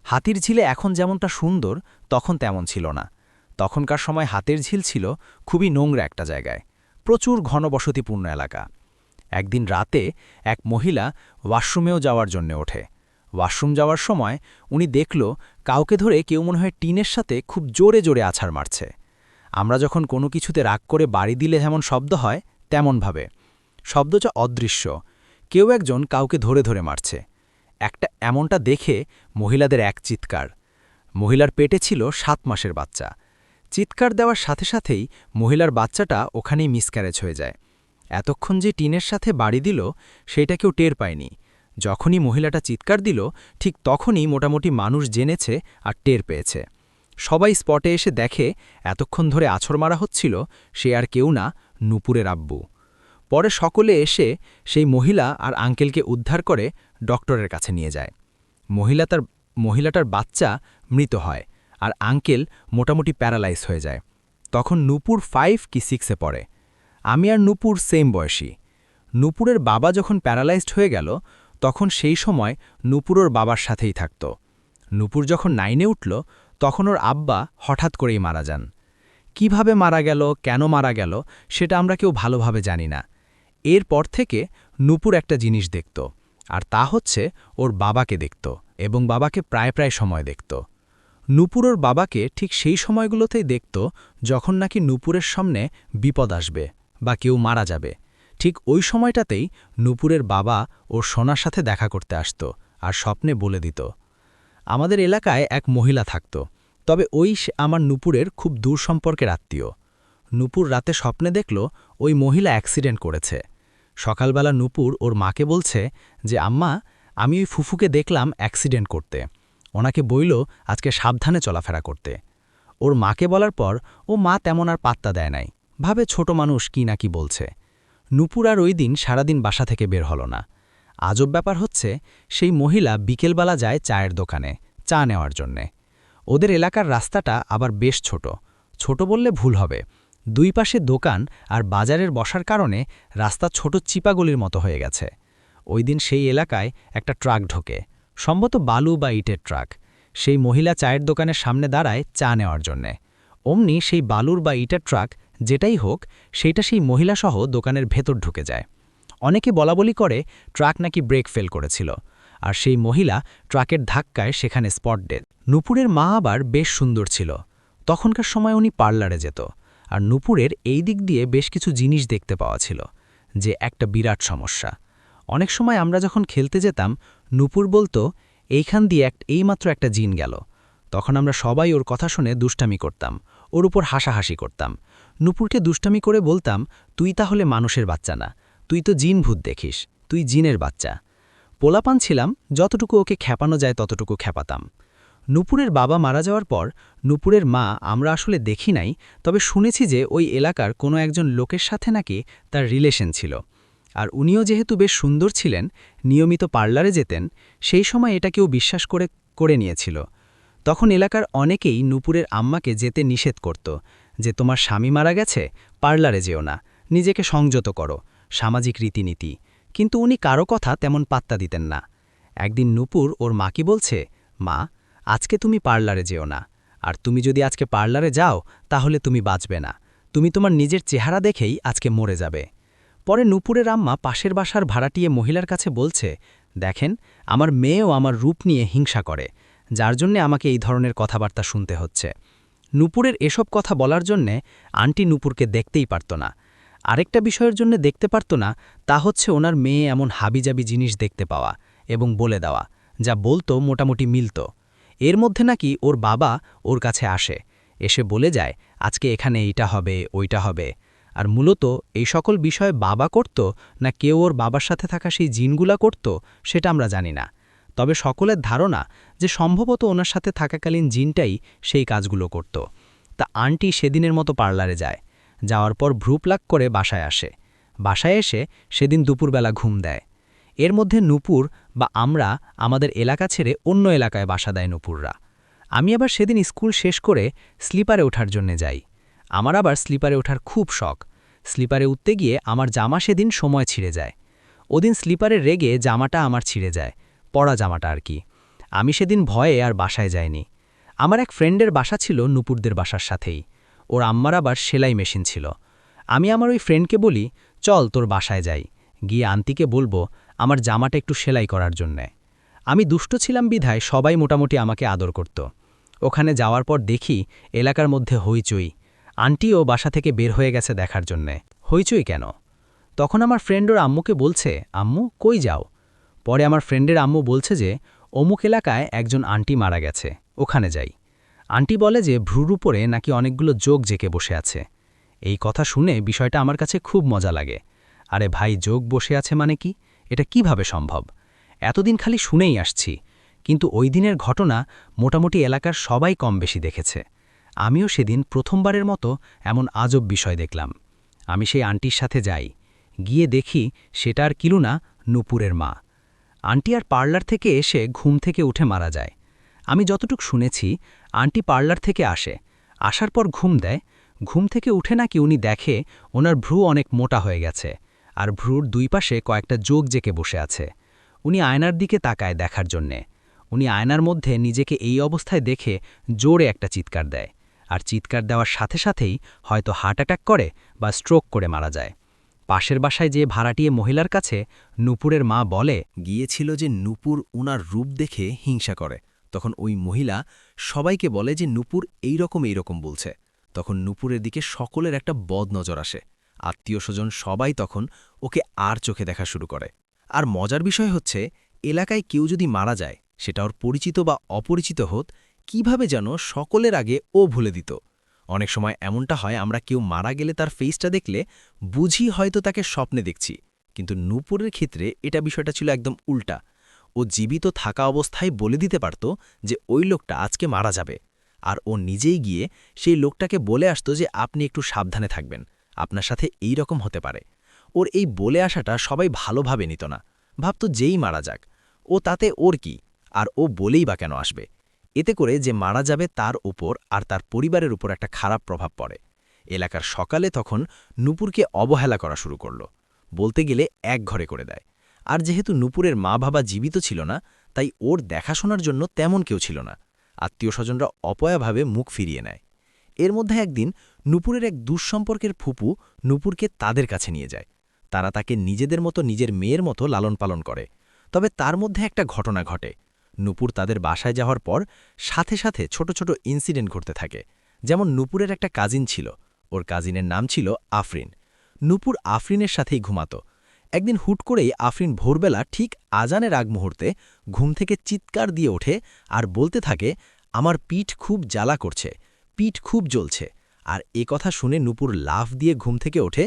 হাতির ঝিলে এখন যেমনটা সুন্দর তখন তেমন ছিল না। তখনকার সময় হাতের ঝিল ছিল খুবই নোংরা একটা জায়গায়, প্রচুর ঘনবসতিপূর্ণ এলাকা। একদিন রাতে এক মহিলা ওয়াশরুমেও যাওয়ার জন্য ওঠে। ওয়াশরুম যাওয়ার সময় উনি দেখল কাউকে ধরে কেউ মনে হয় টিনের সাথে খুব জোরে জোরে আছাড় মারছে। আমরা যখন কোনো কিছুতে রাগ করে বাড়ি দিলে যেমন শব্দ হয় তেমনভাবে শব্দটা অদৃশ্য, কেউ একজন কাউকে ধরে ধরে মারছে। এমনটা দেখে মহিলাদের এক চিৎকার। মহিলার পেটে ছিল 7 মাসের বাচ্চা। চিৎকার দেওয়ার সাথে সাথেই মহিলার বাচ্চাটা ওখানেই মিসক্যারেজ হয়ে যায়। এতক্ষণ যে টিনের সাথে বাড়ি দিল সেটা কেউ টের পায়নি। যখনই মহিলাটা চিৎকার দিল ঠিক তখনই মোটামুটি মানুষ জেনেছে আর টের পেয়েছে। সবাই স্পটে এসে দেখে এতক্ষণ ধরে আছড় মারা হচ্ছিল সে আর কেউ না, নূপুরের আব্বু। পরে সকলে এসে সেই মহিলা আর আঙ্কেলকে উদ্ধার করে ডক্টরের কাছে নিয়ে যায়। মহিলাটার বাচ্চা মৃত হয় আর আঙ্কেল মোটামুটি প্যারালাইজ হয়ে যায়। তখন নূপুর 5 কি 6-এ পড়ে। আমি আর নূপুর সেম বয়সী। নূপুরের বাবা যখন প্যারালাইজড হয়ে গেল তখন সেই সময় নূপুর ওর বাবার সাথেই থাকত। নূপুর যখন 9-এ উঠল তখন ওর আব্বা হঠাৎ করেই মারা যান। কিভাবে মারা গেল, কেন মারা গেল সেটা আমরা কেউ ভালোভাবে জানি না। এরপর থেকে নূপুর একটা জিনিস দেখত, আর তা হচ্ছে ওর বাবাকে দেখত এবং বাবাকে প্রায় সময় দেখত। নূপুর ওর বাবাকে ঠিক সেই সময়গুলোতেই দেখত যখন নাকি নূপুরের সামনে বিপদ আসবে বা কেউ মারা যাবে। ঠিক ওই সময়টাতেই নূপুরের বাবা ওর সোনার সাথে দেখা করতে আসত আর স্বপ্নে বলে দিত। আমাদের এলাকায় এক মহিলা থাকত, তবে আমার নূপুরের খুব দূর সম্পর্কের আত্মীয়। নূপুর রাতে স্বপ্নে দেখল ওই মহিলা অ্যাক্সিডেন্ট করেছে। সকালবেলা নূপুর ওর মাকে বলছে যে আম্মা, আমি ওই ফুফুকে দেখলাম অ্যাক্সিডেন্ট করতে, ওনাকে বইল আজকে সাবধানে চলাফেরা করতে। ওর মাকে বলার পর ও মা তেমন আর পাত্তা দেয় নাই, ভাবে ছোট মানুষ কি না কি বলছে। নূপুর আর ওই দিন সারাদিন বাসা থেকে বের হল না। আজব ব্যাপার হচ্ছে সেই মহিলা বিকেলবেলা যায় চায়ের দোকানে চা নেওয়ার জন্যে। ওদের এলাকার রাস্তাটা আবার বেশ ছোট বললে ভুল হবে। 2 পাশে দোকান আর বাজারের বসার কারণে রাস্তা ছোট চিপাগলির মতো হয়ে গেছে। ওই দিন সেই এলাকায় একটা ট্রাক ঢোকে, সম্ভবত বালু বা ইটের ট্রাক। সেই মহিলা চায়ের দোকানের সামনে দাঁড়ায় চা নেওয়ার জন্যে। অমনি সেই বালুর বা ইটের ট্রাক যেটাই হোক সেইটা সেই মহিলাসহ দোকানের ভেতর ঢুকে যায়। অনেকে বলাবলি করে ট্রাক নাকি ব্রেক ফেল করেছিল, আর সেই মহিলা ট্রাকের ধাক্কায় সেখানে স্পট ডেড। নূপুরের মা আবার বেশ সুন্দর ছিল। তখনকার সময় উনি পার্লারে যেত, আর নূপুরের এই দিক দিয়ে বেশ কিছু জিনিস দেখতে পাওয়া ছিল, যে একটা বিরাট সমস্যা। অনেক সময় আমরা যখন খেলতে যেতাম নূপুর বলতো এইখান দিয়ে এইমাত্র একটা জিন গেল। তখন আমরা সবাই ওর কথা শুনে দুষ্টামি করতাম, ওর উপর হাসাহাসি করতাম। নূপুরকে দুষ্টামি করে বলতাম, তুই তাহলে মানুষের বাচ্চা না, তুই তো জিন ভূত দেখিস, তুই জিনের বাচ্চা। পোলাপান ছিলাম, যতটুকু ওকে খেপানো যায় ততটুকু খেপাতাম। নূপুরের বাবা মারা যাওয়ার পর নূপুরের মা আমরা আসলে দেখি নাই, তবে শুনেছি যে ওই এলাকার কোনো একজন লোকের সাথে নাকি তার রিলেশন ছিল। আর উনিও যেহেতু বেশ সুন্দর ছিলেন, নিয়মিত পার্লারে যেতেন, সেই সময় এটা কেউ বিশ্বাস করে নিয়েছিল। তখন এলাকার অনেকেই নূপুরের আম্মাকে যেতে নিষেধ করত, যে তোমার স্বামী মারা গেছে, পার্লারে যেও না, নিজেকে সংযত করো, সামাজিক রীতিনীতি। কিন্তু উনি কারো কথা তেমন পাত্তা দিতেন না। একদিন নূপুর ওর মাকে বলছে, মা, আজকে তুমি পার্লারে যেও না, আর তুমি যদি আজকে পার্লারে যাও তাহলে তুমি বাঁচবে না, তুমি তোমার নিজের চেহারা দেখেই আজকে মরে যাবে। পরে নূপুরের আম্মা পাশের বাসার ভাড়াটিয়ে মহিলার কাছে বলছে, দেখেন, আমার মেয়েও আমার রূপ নিয়ে হিংসা করে, যার জন্যে আমাকে এই ধরনের কথাবার্তা শুনতে হচ্ছে। নূপুরের এসব কথা বলার জন্যে আন্টি নূপুরকে দেখতেই পারত না। আরেকটা বিষয়ের জন্য দেখতে পারত না, তা হচ্ছে ওনার মেয়ে এমন হাবিজাবি জিনিস দেখতে পাওয়া এবং বলে দেওয়া, যা বলতো মোটামুটি মিলত। এর মধ্যে নাকি ওর বাবা ওর কাছে আসে, এসে বলে যায় আজকে এখানে এইটা হবে, ওইটা হবে। আর মূলত এই সকল বিষয় বাবা করত না কেউ ওর বাবার সাথে থাকা সেই জিনগুলা করত, সেটা আমরা জানি না। তবে সকলের ধারণা যে সম্ভবত ওনার সাথে থাকাকালীন জিনটাই সেই কাজগুলো করত। তা আন্টি সেদিনের মতো পার্লারে যায়, যাওয়ার পর ভ্রুপ্লাক করে বাসায় আসে। বাসায় এসে সেদিন দুপুরবেলা ঘুম দেয়। এর মধ্যে নূপুর বা আমরা আমাদের এলাকা ছেড়ে অন্য এলাকায় বাসা দেয় নূপুররা। আমি আবার সেদিন স্কুল শেষ করে স্লিপারে ওঠার জন্যে যাই। আমার আবার স্লিপারে ওঠার খুব শখ। স্লিপারে উঠতে গিয়ে আমার জামা সেদিন সময় ছিঁড়ে যায়। ওদিন স্লিপারে রেগে জামাটা আমার ছিঁড়ে যায়, পরা জামাটা আর কি। আমি সেদিন ভয়ে আর বাসায় যাইনি। আমার এক ফ্রেন্ডের বাসা ছিল নূপুরদের বাসার সাথেই। ওর আম্মার আবার সেলাই মেশিন ছিল। আমি আমার ওই ফ্রেন্ডকে বলি, চল তোর বাসায় যাই, গিয়ে আন্টিকে বলবো আমার জামাটা একটু সেলাই করার জন্যে। আমি দুষ্ট ছিলাম বিধায় সবাই মোটামুটি আমাকে আদর করত। ওখানে যাওয়ার পর দেখি এলাকার মধ্যে হইচই। আন্টিও বাসা থেকে বের হয়ে গেছে দেখার জন্যে। হইচই কেন? তখন আমার ফ্রেন্ড ওর আম্মুকে বলছে, আম্মু কই যাও? পরে আমার ফ্রেন্ডের আম্মু বলছে যে অমুক এলাকায় একজন আন্টি মারা গেছে, ওখানে যাই। আন্টি বলে যে ভ্রুর উপরে নাকি অনেকগুলো যোগ জেকে বসে আছে। এই কথা শুনে বিষয়টা আমার কাছে খুব মজা লাগে। আরে ভাই, যোগ বসে আছে মানে কি? এটা কিভাবে সম্ভব? এতদিন খালি শুনেই আসছি, কিন্তু ওই দিনের ঘটনা মোটামুটি এলাকার সবাই কম বেশি দেখেছে। আমিও সেদিন প্রথমবারের মতো এমন আজব বিষয় দেখলাম। আমি সেই আন্টির সাথে যাই, গিয়ে দেখি সেটা আর কিলু না, নূপুরের মা। আন্টি আর পার্লার থেকে এসে ঘুম থেকে উঠে মারা যায়। আমি যতটুক শুনেছি, আন্টি পার্লার থেকে আসে, আসার পর ঘুম দেয়। ঘুম থেকে উঠে নাকি উনি দেখে ওনার ভ্রু অনেক মোটা হয়ে গেছে, আর ভ্রুর দুই পাশে কয়েকটা যোগ জেকে বসে আছে। উনি আয়নার দিকে তাকায় দেখার জন্যে। উনি আয়নার মধ্যে নিজেকে এই অবস্থায় দেখে জোরে একটা চিৎকার দেয়, আর চিৎকার দেওয়ার সাথে সাথেই হয়তো হার্ট অ্যাটাক করে বা স্ট্রোক করে মারা যায়। পাশের বাসায় যে ভাড়াটিয়ে মহিলার কাছে নূপুরের মা বলে, গিয়েছিল যে নূপুর উনার রূপ দেখে হিংসা করে। তখন ওই মহিলা সবাইকে বলে যে নূপুর এইরকম বলছে। তখন নূপুরের দিকে সকলের একটা বদ নজর আসে। আত্মীয় স্বজন সবাই তখন ওকে আর চোখে দেখা শুরু করে। আর মজার বিষয় হচ্ছে, এলাকায় কেউ যদি মারা যায়, সেটা ওর পরিচিত বা অপরিচিত হোক, কিভাবে যেন সকলের আগে ও ভুলে দিত। অনেক সময় এমনটা হয়, আমরা কেউ মারা গেলে তার ফেসটা দেখলে বুঝি হয়তো তাকে স্বপ্নে দেখছি, কিন্তু নূপুরের ক্ষেত্রে এটা বিষয়টা ছিল একদম উল্টা। ও জীবিত থাকা অবস্থায় বলে দিতে পারত যে ওই লোকটা আজকে মারা যাবে, আর ও নিজেই গিয়ে সেই লোকটাকে বলে আসতো যে আপনি একটু সাবধানে থাকবেন, আপনার সাথে এই রকম হতে পারে। ওর এই বলে আসাটা সবাই ভালোভাবে নিত না, ভাবত যেই মারা যাক, ও তাতে ওর কি, আর ও বলেই বা কেন আসবে। এতে করে যে মারা যাবে তার উপর আর তার পরিবারের উপর একটা খারাপ প্রভাব পড়ে। এলাকার সকালে তখন নূপুরকে অবহেলা করা শুরু করল, বলতে গেলে এক ঘরে করে দেয়। আর যেহেতু নূপুরের মা বাবা জীবিত ছিল না, তাই ওর দেখাশোনার জন্য তেমন কেউ ছিল না। আত্মীয় স্বজনরা অপয়াভাবে মুখ ফিরিয়ে নেয়। এর মধ্যে একদিন নূপুরের এক দুঃসম্পর্কের ফুপু নূপুরকে তাদের কাছে নিয়ে যায়। তারা তাকে নিজেদের মতো, নিজের মেয়ের মতো লালন পালন করে। তবে তার মধ্যে একটা ঘটনা ঘটে। নূপুর তাদের বাসায় যাওয়ার পর সাথে সাথে ছোট ছোট ইনসিডেন্ট ঘটতে থাকে। যেমন নূপুরের একটা কাজিন ছিল, ওর কাজিনের নাম ছিল আফরিন। নূপুর আফরিনের সাথেই ঘুমাত। একদিন হুট করেই আফরিন ভোরবেলা ঠিক আজানের আগ মুহূর্তে ঘুম থেকে চিৎকার দিয়ে ওঠে আর বলতে থাকে, আমার পিঠ খুব জ্বালা করছে, পিঠ খুব জ্বলছে। আর এ কথা শুনে নূপুর লাফ দিয়ে ঘুম থেকে ওঠে।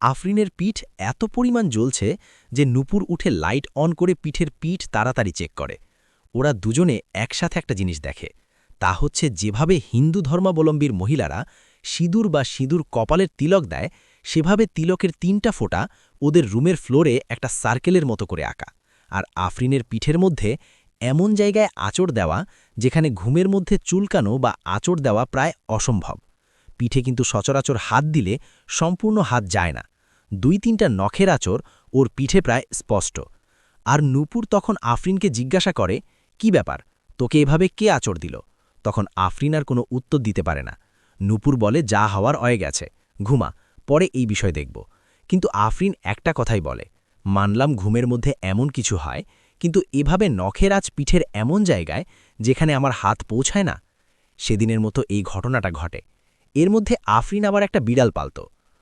আফরিনের পিঠ এত পরিমাণ জ্বলছে যে নূপুর উঠে লাইট অন করে পিঠের পিঠ তাড়াতাড়ি চেক করে। ওরা দুজনে একসাথে একটা জিনিস দেখে, তা হচ্ছে যেভাবে হিন্দু ধর্মাবলম্বীর মহিলারা সিঁদুর বা সিঁদুর কপালের তিলক দেয়, সেভাবে তিলকের 3টা ফোঁটা ওদের রুমের ফ্লোরে একটা সার্কেলের মতো করে আঁকা, আর আফরিনের পিঠের মধ্যে এমন জায়গায় আঁচড় দেওয়া যেখানে ঘুমের মধ্যে চুলকানো বা আঁচড় দেওয়া প্রায় অসম্ভব। পিঠে কিন্তু সচরাচর হাত দিলে সম্পূর্ণ হাত যায় না, 2-3টা নখের আঁচড় ওর পিঠে প্রায় স্পষ্ট। আর নূপুর তখন আফরিনকে জিজ্ঞাসা করে, কি ব্যাপার, তোকে এভাবে কে আঁচড় দিল? তখন আফরিন আর কোনো উত্তর দিতে পারে না। নূপুর বলে, যা হওয়ার হয়ে গেছে, ঘুমা, পরে এই বিষয় দেখব। কিন্তু আফরিন একটা কথাই বলে, মানলাম ঘুমের মধ্যে এমন কিছু হয়, কিন্তু এভাবে নখের আঁচ পিঠের এমন জায়গায় যেখানে আমার হাত পৌঁছায় না। সেদিনের মতো এই ঘটনাটা ঘটে। এর মধ্যে আফরিন আবার একটা বিড়াল পালত।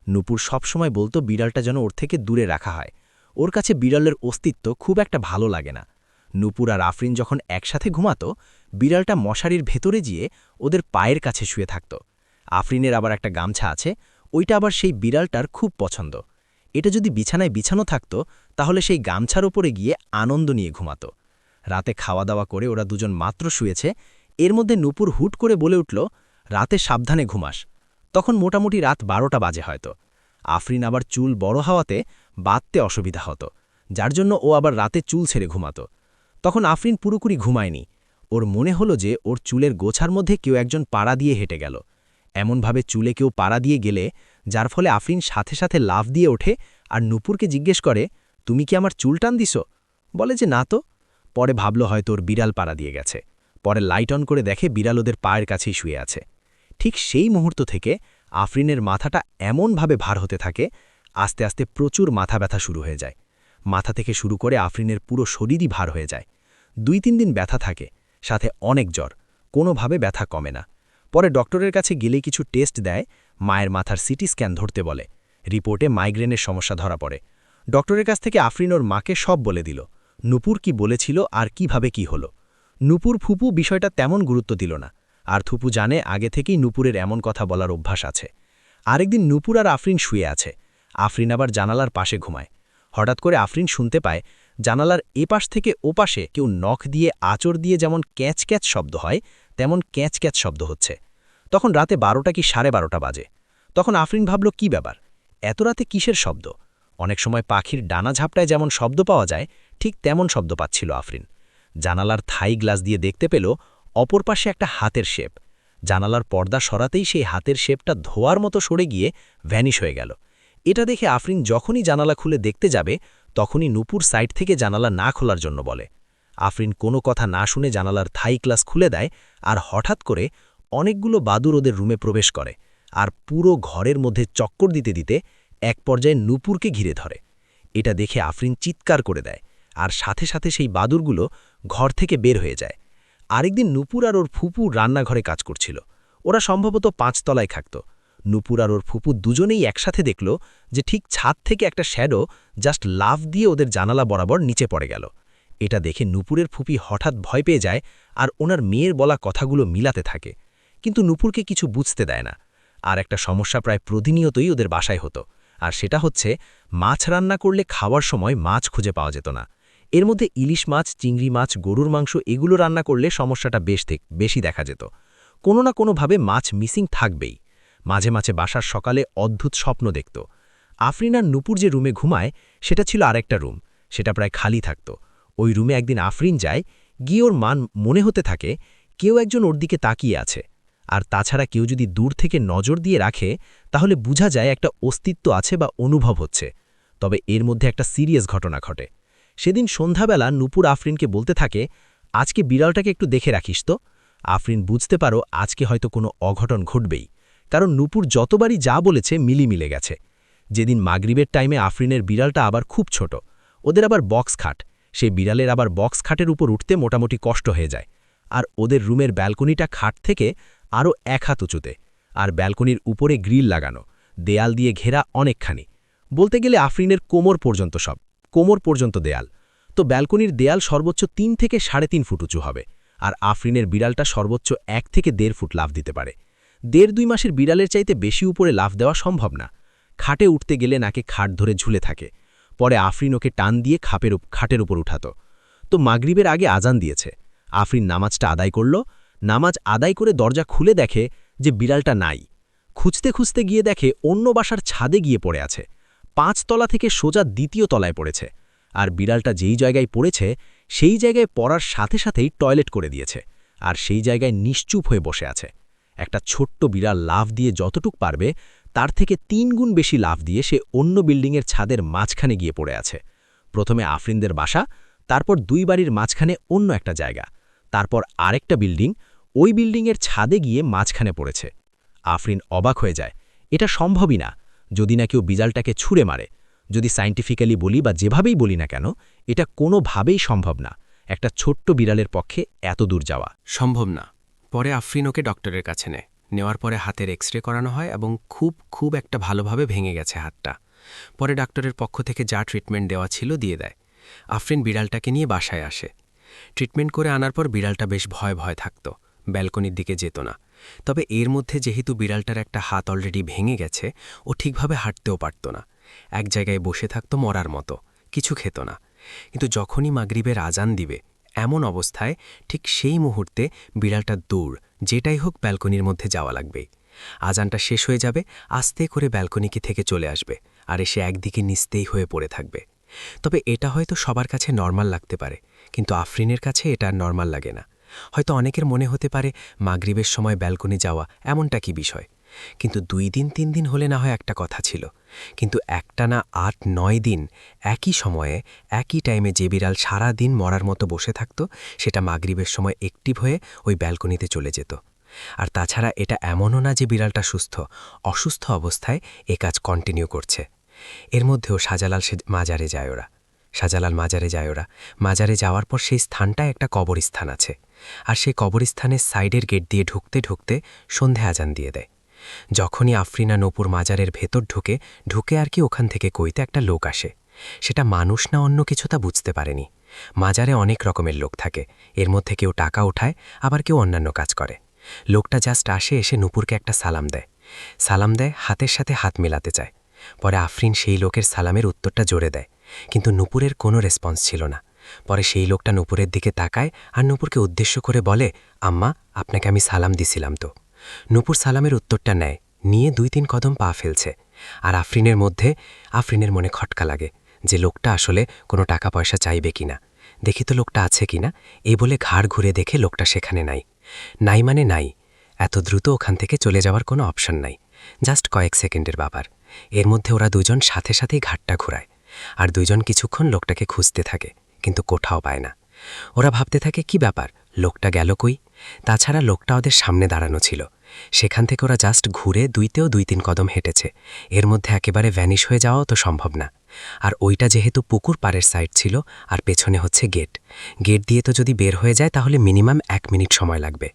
নূপুর সবসময় বলতো বিড়ালটা যেন ওর থেকে দূরে রাখা হয়, ওর কাছে বিড়ালের অস্তিত্ব খুব একটা ভালো লাগে না। নূপুর আর আফরিন যখন একসাথে ঘুমাতো, বিড়ালটা মশারির ভেতরে গিয়ে ওদের পায়ের কাছে শুয়ে থাকত। আফরিনের আবার একটা গামছা আছে, ওইটা আবার সেই বিড়ালটার খুব পছন্দ। এটা যদি বিছানায় বিছানো থাকত, তাহলে সেই গামছার ওপরে গিয়ে আনন্দ নিয়ে ঘুমাত। রাতে খাওয়া দাওয়া করে ওরা দুজন মাত্র শুয়েছে, এর মধ্যে নূপুর হুট করে বলে উঠল, রাতে সাবধানে ঘুমাস। তখন মোটামুটি রাত 12টা বাজে হয়তো। আফরিন আবার চুল বড় হওয়াতে বাঁধতে অসুবিধা হতো, যার জন্য ও আবার রাতে চুল ছেড়ে ঘুমাত। তখন আফরিন পুরোপুরি ঘুমায়নি। ওর মনে হলো যে ওর চুলের গোছার মধ্যে কেউ একজন পাড়া দিয়ে হেঁটে গেল। এমনভাবে চুলে কেউ পাড়া দিয়ে গেলে যার ফলে আফরিন সাথে সাথে লাফ দিয়ে ওঠে আর নূপুরকে জিজ্ঞেস করে, তুমি কি আমার চুল টান দিছ? বলে যে না তো। পরে ভাবল হয়তো ওর বিড়াল পাড়া দিয়ে গেছে। পরে লাইট অন করে দেখে বিড়াল ওদের পায়ের কাছেই শুয়ে আছে। ঠিক সেই মুহূর্ত থেকে আফরিনের মাথাটা এমনভাবে ভার হতে থাকে, আস্তে আস্তে প্রচুর মাথা ব্যথা শুরু হয়ে যায়। মাথা থেকে শুরু করে আফরিনের পুরো শরীরই ভার হয়ে যায়। 2-3 দিন ব্যথা থাকে, সাথে অনেক জ্বর, কোনোভাবে ব্যথা কমে না। পরে ডক্টরের কাছে গেলে কিছু টেস্ট দেয়, মায়ের মাথার সিটি স্ক্যান ধরতে বলে। রিপোর্টে মাইগ্রেনের সমস্যা ধরা পড়ে। ডক্টরের কাছ থেকে আফরিন ওর মাকে সব বলে দিল, নূপুর কি বলেছিল আর কিভাবে কি হলো। নূপুর ফুপু বিষয়টা তেমন গুরুত্ব দিল না, আর থুপু জানে আগে থেকেই নূপুরের এমন কথা বলার অভ্যাস আছে। আরেকদিন নূপুর আর আফরিন শুয়ে আছে। আফরিন আবার জানালার পাশে ঘুমায়। হঠাৎ করে আফরিন শুনতে পায় জানালার এপাশ থেকে ওপাশে কেউ নখ দিয়ে আঁচড় দিয়ে যেমন ক্যাচ ক্যাচ শব্দ হয়, তেমন ক্যাচ ক্যাচ শব্দ হচ্ছে। তখন রাতে 12টা কি 12:30 বাজে। তখন আফরিন ভাবল, কি ব্যাপার, এত রাতে কিসের শব্দ? অনেক সময় পাখির ডানা ঝাপটায় যেমন শব্দ পাওয়া যায়, ঠিক তেমন শব্দ পাচ্ছিল আফরিন। জানালার থাই গ্লাস দিয়ে দেখতে পেল অপর পাশে একটা হাতের শেপ। জানালার পর্দা সরাতেই সেই হাতের শেপটা ধোয়ার মতো সরে গিয়ে ভ্যানিশ হয়ে গেল। এটা দেখে আফরিন যখনই জানালা খুলে দেখতে যাবে, তখনই নূপুর সাইড থেকে জানালা না খোলার জন্য বলে। আফরিন কোনো কথা না শুনে জানালার থাই গ্লাস খুলে দেয়, আর হঠাৎ করে অনেকগুলো বাদুর ওদের রুমে প্রবেশ করে, আর পুরো ঘরের মধ্যে চক্কর দিতে দিতে এক পর্যায়ে নূপুরকে ঘিরে ধরে। এটা দেখে আফরিন চিৎকার করে দেয়, আর সাথে সাথে সেই বাদুরগুলো ঘর থেকে বের হয়ে যায়। আরেকদিন নূপুর আর ওর ফুপু রান্নাঘরে কাজ করছিল। ওরা সম্ভবত 5 তলায় থাকত। নূপুর আর ওর ফুপু দুজনেই একসাথে দেখল যে ঠিক ছাদ থেকে একটা শ্যাডো জাস্ট লাফ দিয়ে ওদের জানালা বরাবর নিচে পড়ে গেল। এটা দেখে নূপুরের ফুপি হঠাৎ ভয় পেয়ে যায়, আর ওনার মেয়ের বলা কথাগুলো মিলাতে থাকে, কিন্তু নূপুরকে কিছু বুঝতে দেয় না। আর একটা সমস্যা প্রায় প্রতিনিয়তই ওদের বাসায় হতো, আর সেটা হচ্ছে মাছ রান্না করলে খাওয়ার সময় মাছ খুঁজে পাওয়া যেত না। এর মধ্যে ইলিশ মাছ, চিংড়ি মাছ, গরুর মাংস এগুলো রান্না করলে সমস্যাটা বেশি দেখা যেত। কোনো না কোনোভাবে মাছ মিসিং থাকবেই। মাঝে মাঝে বাসার সকালে অদ্ভুত স্বপ্ন দেখত। আফরিন আর নূপুর যে রুমে ঘুমায় সেটা ছিল আরেকটা রুম, সেটা প্রায় খালি থাকত। ওই রুমে একদিন আফরিন যায়, গিয়ে ওর মনে হতে থাকে কেউ একজন ওর দিকে তাকিয়ে আছে। আর তাছাড়া কেউ যদি দূর থেকে নজর দিয়ে রাখে, তাহলে বোঝা যায় একটা অস্তিত্ব আছে বা অনুভব হচ্ছে। তবে এর মধ্যে একটা সিরিয়াস ঘটনা ঘটে। সেদিন সন্ধ্যাবেলা নূপুর আফরিনকে বলতে থাকে, আজকে বিড়ালটাকে একটু দেখে রাখিস তো। আফরিন বুঝতে পারো আজকে হয়তো কোনো অঘটন ঘটবেই, কারণ নূপুর যতবারই যা বলেছে মিলে গেছে। যেদিন মাগরিবের টাইমে আফরিনের বিড়ালটা আবার খুব ছোট, ওদের আবার বক্স খাট, সেই বিড়ালের আবার বক্স খাটের উপর উঠতে মোটামুটি কষ্ট হয়ে যায়। আর ওদের রুমের ব্যালকনিটা খাট থেকে আরও 1 হাত উঁচুতে, আর ব্যালকনির উপরে গ্রিল লাগানো, দেয়াল দিয়ে ঘেরা অনেকখানি। বলতে গেলে আফরিনের কোমর পর্যন্ত দেয়াল। তো ব্যালকনির দেয়াল সর্বোচ্চ 3 থেকে 3.5 ফুট উঁচু হবে, আর আফরিনের বিড়ালটা সর্বোচ্চ 1 থেকে 1.5 ফুট লাফ দিতে পারে। 1.5-2 মাসের বিড়ালের চাইতে বেশি উপরে লাফ দেওয়া সম্ভব না। খাটে উঠতে গেলে নাকে খাট ধরে ঝুলে থাকে। পরে আফরিন ওকে টান দিয়ে খাটের উপর উঠাত। তো মাগরিবের আগে আজান দিয়েছে। আফরিন নামাজটা আদায় করল। নামাজ আদায় করে দরজা খুলে দেখে যে বিড়ালটা নাই। খুঁজতে খুঁজতে গিয়ে দেখে অন্য বাসার ছাদে গিয়ে পড়ে আছে। 5 তলা থেকে সোজা 2য় তলায় পড়েছে, আর বিড়ালটা যেই জায়গায় পড়েছে সেই জায়গায় পড়ার সাথে সাথেই টয়লেট করে দিয়েছে, আর সেই জায়গায় নিশ্চুপ হয়ে বসে আছে। একটা ছোট্ট বিড়াল লাফ দিয়ে যতটুক পারবে তার থেকে 3 গুণ বেশি লাফ দিয়ে সে অন্য বিল্ডিংয়ের ছাদের মাঝখানে গিয়ে পড়ে আছে। প্রথমে আফরিনদের বাসা, তারপর 2 বাড়ির মাঝখানে অন্য একটা জায়গা, তারপর আরেকটা বিল্ডিং, ওই বিল্ডিংয়ের ছাদে গিয়ে মাঝখানে পড়েছে। আফরিন অবাক হয়ে যায়, এটা সম্ভবই না, যদি না কেউ বিড়ালটাকে ছুঁড়ে মারে। যদি সায়েন্টিফিক্যালি বলি বা যেভাবেই বলি না কেন, এটা কোনোভাবেই সম্ভব না একটা ছোট্ট বিড়ালের পক্ষে এত দূর যাওয়া। সম্ভব না। পরে আফরিন ওকে ডক্টরের কাছে নেওয়ার পরে হাতের এক্সরে করানো হয় এবং খুব একটা ভালোভাবে ভেঙে গেছে হাতটা। পরে ডাক্তারের পক্ষ থেকে যা ট্রিটমেন্ট দেওয়া ছিল দিয়ে দেয়। আফরিন বিড়ালটাকে নিয়ে বাসায় আসে। ট্রিটমেন্ট করে আনার পর বিড়ালটা বেশ ভয় থাকত, ব্যালকনির দিকে যেত না। তবে এর মধ্যে যেহেতু বিড়ালটার একটা হাত অলরেডি ভেঙে গেছে, ও ঠিকভাবে হাঁটতেও পারত না, এক জায়গায় বসে থাকত মরার মতো, কিছু খেত না। কিন্তু যখনই মাগরিবের আজান দিবে এমন অবস্থায় ঠিক সেই মুহূর্তে বিড়ালটা দূর যেটাই হোক ব্যালকনির মধ্যে যাওয়া লাগবে। আজানটা শেষ হয়ে যাবে, আস্তে করে ব্যালকনিকে থেকে চলে আসবে আর এসে একদিকে নিস্তেই হয়ে পড়ে থাকবে। তবে এটা হয়তো সবার কাছে নরমাল লাগতে পারে, কিন্তু আফরিনের কাছে এটা নরমাল লাগে না। হয়তো অনেকের মনে হতে পারে মাগরিবের সময় ব্যালকনি যাওয়া এমনটা কি বিষয়, কিন্তু 2 দিন 3 দিন হলে না হয় একটা কথা ছিল, কিন্তু একটানা 8-9 দিন একই সময়ে একই টাইমে যে বিড়াল সারা দিন মরার মতো বসে থাকত, সেটা মাগরিবের সময় অ্যাক্টিভ হয়ে ওই ব্যালকনিতে চলে যেত। আর তাছাড়া এটা এমনও না যে বিড়ালটা অসুস্থ অবস্থায় এ কাজ কন্টিনিউ করছে। এর মধ্যেও শাহজালাল মাজারে যায় ওরা। মাজারে যাওয়ার পর সেই স্থানটায় একটা কবরস্থান আছে, আর সেই কবরস্থানের সাইডের গেট দিয়ে ঢুকতে সন্ধে আজান দিয়ে দেয়। যখনই আফরিনা নূপুর মাজারের ভেতর ঢুকে আর কি ওখান থেকে কইতে একটা লোক আসে। সেটা মানুষ না অন্য কিছু তা বুঝতে পারেনি। মাজারে অনেক রকমের লোক থাকে, এর মধ্যে কেউ টাকা উঠায়, আবার কেউ অন্যান্য কাজ করে। লোকটা জাস্ট এসে নূপুরকে একটা সালাম দেয়, হাতের সাথে হাত মেলাতে চায়। পরে আফরিন সেই লোকের সালামের উত্তরটা জোরে দেয়, কিন্তু নূপুরের কোনো রেসপন্স ছিল না। পরে সেই লোকটা নূপুরের দিকে তাকায় আর নূপুরকে উদ্দেশ্য করে বলে, আম্মা, আপনাকে আমি সালাম দিছিলাম তো। নূপুর সালামের উত্তরটা নিয়ে 2-3 কদম পা ফেলছে। আর আফরিনের মনে খটকা লাগে যে লোকটা আসলে কোনো টাকা পয়সা চাইবে কিনা, দেখি তো লোকটা আছে কিনা। এই বলে ঘাড় ঘুরে দেখে লোকটা সেখানে নাই। এত দ্রুত ওখান থেকে চলে যাওয়ার কোনো অপশন নাই, জাস্ট কয়েক সেকেন্ডের ব্যাপার। এর মধ্যে ওরা দুজন সাথেই ঘাটটা ঘুরায়, আর দুজন কিছুক্ষণ লোকটাকে খুঁজতে থাকে, কিন্তু কোথাও পায় না। ওরা ভাবতে থাকে কি ব্যাপার, লোকটা গেল কই। তাছাড়া লোকটা ওদের সামনে দাঁড়ানো ছিল, সেখান থেকে ওরা জাস্ট ঘুরে 2-3 কদম হেঁটেছে। এর মধ্যে একেবারে ভ্যানিশ হয়ে যাওয়াও তো সম্ভব না। আর ওইটা যেহেতু পুকুর পাড়ের সাইড ছিল, আর পেছনে হচ্ছে গেট দিয়ে তো যদি বের হয়ে যায় তাহলে মিনিমাম 1 মিনিট সময় লাগবে।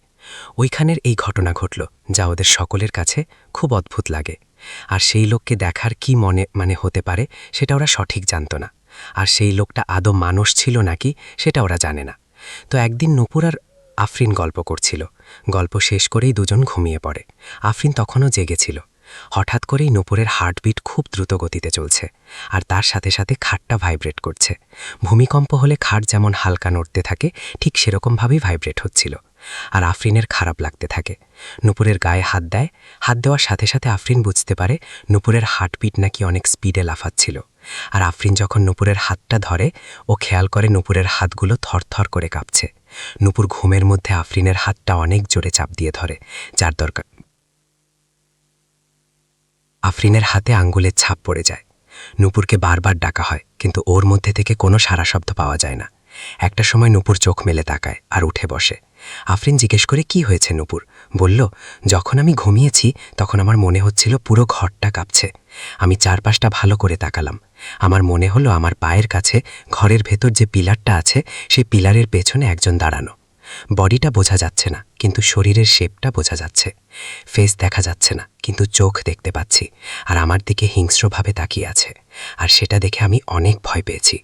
ওইখানের এই ঘটনা ঘটল, যা ওদের সকলের কাছে খুব অদ্ভুত লাগে। আর সেই লোককে দেখার কি মানে হতে পারে সেটা ওরা সঠিক জানত না। আর সেই লোকটা আদৌ মানুষ ছিল নাকি সেটা ওরা জানে না। তো একদিন নূপুর আর আফরিন গল্প করছিল। গল্প শেষ করেই দুজন ঘুমিয়ে পড়ে। আফরিন তখনও জেগেছিল। হঠাৎ করেই নূপুরের হার্টবিট খুব দ্রুত গতিতে চলছে, আর তার সাথে সাথে খাটটা ভাইব্রেট করছে। ভূমিকম্প হলে খাট যেমন হালকা নড়তে থাকে, ঠিক সেরকমভাবেই ভাইব্রেট হচ্ছিল। আর আফরিনের খারাপ লাগতে থাকে। নূপুরের গায়ে হাত দেওয়ার সাথে সাথে আফরিন বুঝতে পারে নূপুরের হার্টবিট নাকি অনেক স্পিডে লাফাচ্ছিল। আর আফরিন যখন নূপুরের হাতটা ধরে, ও খেয়াল করে নূপুরের হাতগুলো থরথর করে কাঁপছে। নূপুর ঘুমের মধ্যে আফরিনের হাতটা অনেক জোরে চাপ দিয়ে ধরে, যার দরকার। আফরিনের হাতে আঙ্গুলের ছাপ পড়ে যায়। নূপুরকে বারবার ডাকা হয়, কিন্তু ওর মধ্যে থেকে কোনো সাড়া শব্দ পাওয়া যায় না। একটা সময় নূপুর চোখ মেলে তাকায় আর উঠে বসে। আফরিন জিজ্ঞেস করে কি হয়েছে। নূপুর বলল, যখন আমি ঘুমিয়েছি তখন আমার মনে হচ্ছিল পুরো ঘরটা কাঁপছে। আমি চারপাশটা ভালো করে তাকালাম। আমার মনে হলো আমার পায়ের কাছে ঘরের ভেতর যে পিলারটা আছে সেই পিলারের পেছনে একজন দাঁড়ানো। বডিটা বোঝা যাচ্ছে না, কিন্তু শরীরের শেপটা বোঝা যাচ্ছে। ফেস দেখা যাচ্ছে না, কিন্তু চোখ দেখতে পাচ্ছি, আর আমার দিকে হিংস্রভাবে তাকিয়ে আছে। আর সেটা দেখে আমি অনেক ভয় পেয়েছি।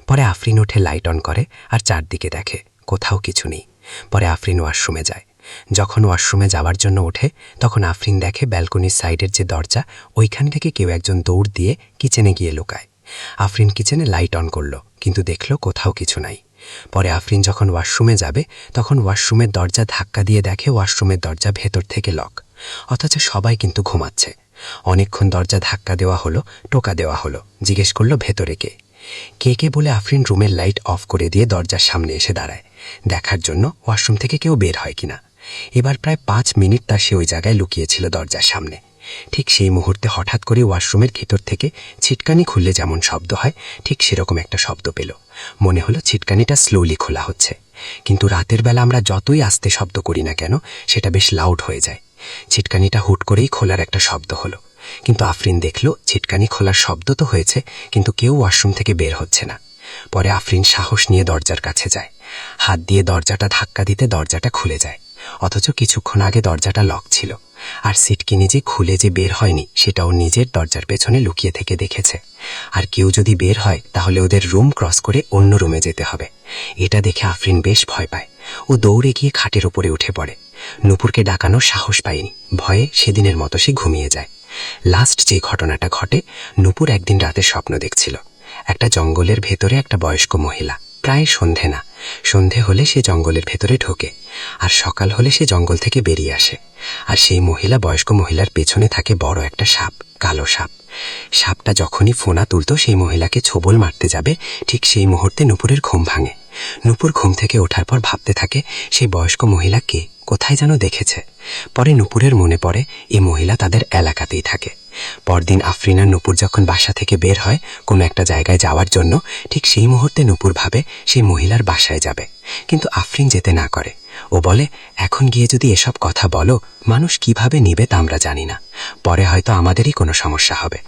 পরে আফরিন উঠে লাইট অন করে আর চারদিকে দেখে, কোথাও কিছু নেই। পরে আফরিন ওয়াশরুমে যায়। যখন ওয়াশরুমে যাওয়ার জন্য ওঠে, তখন আফরিন দেখে ব্যালকনির সাইডের যে দরজা, ওইখান থেকে কেউ একজন দৌড় দিয়ে কিচেনে গিয়ে লুকায়। আফরিন কিচেনে লাইট অন করল, কিন্তু দেখল কোথাও কিছু নাই। পরে আফরিন যখন ওয়াশরুমে যাবে, তখন ওয়াশরুমের দরজা ধাক্কা দিয়ে দেখে ওয়াশরুমের দরজা ভেতর থেকে লক, অথচ সবাই কিন্তু ঘুমাচ্ছে। অনেকক্ষণ দরজা ধাক্কা দেওয়া হলো, টোকা দেওয়া হলো, জিজ্ঞেস করলো ভেতরে কে। কে কে বলে আফরিন রুমের লাইট অফ করে দিয়ে দরজার সামনে এসে দাঁড়ায়, দেখার জন্য ওয়াশরুম থেকে কেউ বের হয় কিনা। এবার প্রায় 5 মিনিট তা সে ওই জায়গায় লুকিয়েছিল দরজার সামনে। ঠিক সেই মুহূর্তে হঠাৎ করে ওয়াশরুমের ভেতর থেকে ছিটকানি খুললে যেমন শব্দ হয়, ঠিক সেরকম একটা শব্দ পেল। মনে হলো ছিটকানিটা স্লোলি খোলা হচ্ছে, কিন্তু রাতের বেলা আমরা যতই আস্তে শব্দ করি না কেন সেটা বেশ লাউড হয়ে যায়। ছিটকানিটা হুট করেই খোলার একটা শব্দ হলো, কিন্তু আফরিন দেখল ছিটকানি খোলার শব্দ তো হয়েছে, কিন্তু কেউ ওয়াশরুম থেকে বের হচ্ছে না। পরে আফরিন সাহস নিয়ে দরজার কাছে যায়, হাত দিয়ে দরজাটা ধাক্কা দিতে দরজাটা খুলে যায়, অথচ কিছুক্ষণ আগে দরজাটা লক ছিল। আর সিটকিনি যে খুলে যে বের হয়নি সেটাও নিজের দরজার পেছনে লুকিয়ে থেকে দেখেছে। আর কেউ যদি বের হয় তাহলে ওদের রুম ক্রস করে অন্য রুমে যেতে হবে। এটা দেখে আফরিন বেশ ভয় পায়। ও দৌড়ে গিয়ে খাটের ওপরে উঠে পড়ে। নূপুরকে ডাকানোর সাহস পায়নি, ভয়ে সেদিনের মতো সে ঘুমিয়ে যায়। লাস্ট যে ঘটনাটা ঘটে, নূপুর একদিন রাতে স্বপ্ন দেখছিল একটা জঙ্গলের ভেতরে একটা বয়স্ক মহিলা। প্রায় সন্ধে না, সন্ধে হলে সে জঙ্গলের ভেতরে ঢোকে, আর সকাল হলে সে জঙ্গল থেকে বেরিয়ে আসে। আর সেই মহিলা, বয়স্ক মহিলার পেছনে থাকে বড় একটা সাপ, কালো সাপ। সাপটা যখনই ফোনা তুলতো সেই মহিলাকে ছোবল মারতে যাবে, ঠিক সেই মুহূর্তে নূপুরের ঘুম ভাঙে। নূপুর ঘুম থেকে ওঠার পর ভাবতে থাকে সেই বয়স্ক মহিলাকে কোথায় যেন দেখেছে। পরে নূপুরের মনে পড়ে এই মহিলা তাদের এলাকাতেই থাকে। পরদিন আফরিন আর নূপুর যখন বাসা থেকে বের হয় কোনো একটা জায়গায় যাওয়ার জন্য, ঠিক সেই মুহূর্তে নূপুর ভাবে সেই মহিলার বাসায় যাবে, কিন্তু আফরিন যেতে না করে। ও বলে, এখন গিয়ে যদি এসব কথা বলো মানুষ কিভাবে নিবে তা আমরা জানি না, পরে হয়তো আমাদেরই কোনো সমস্যা হবে।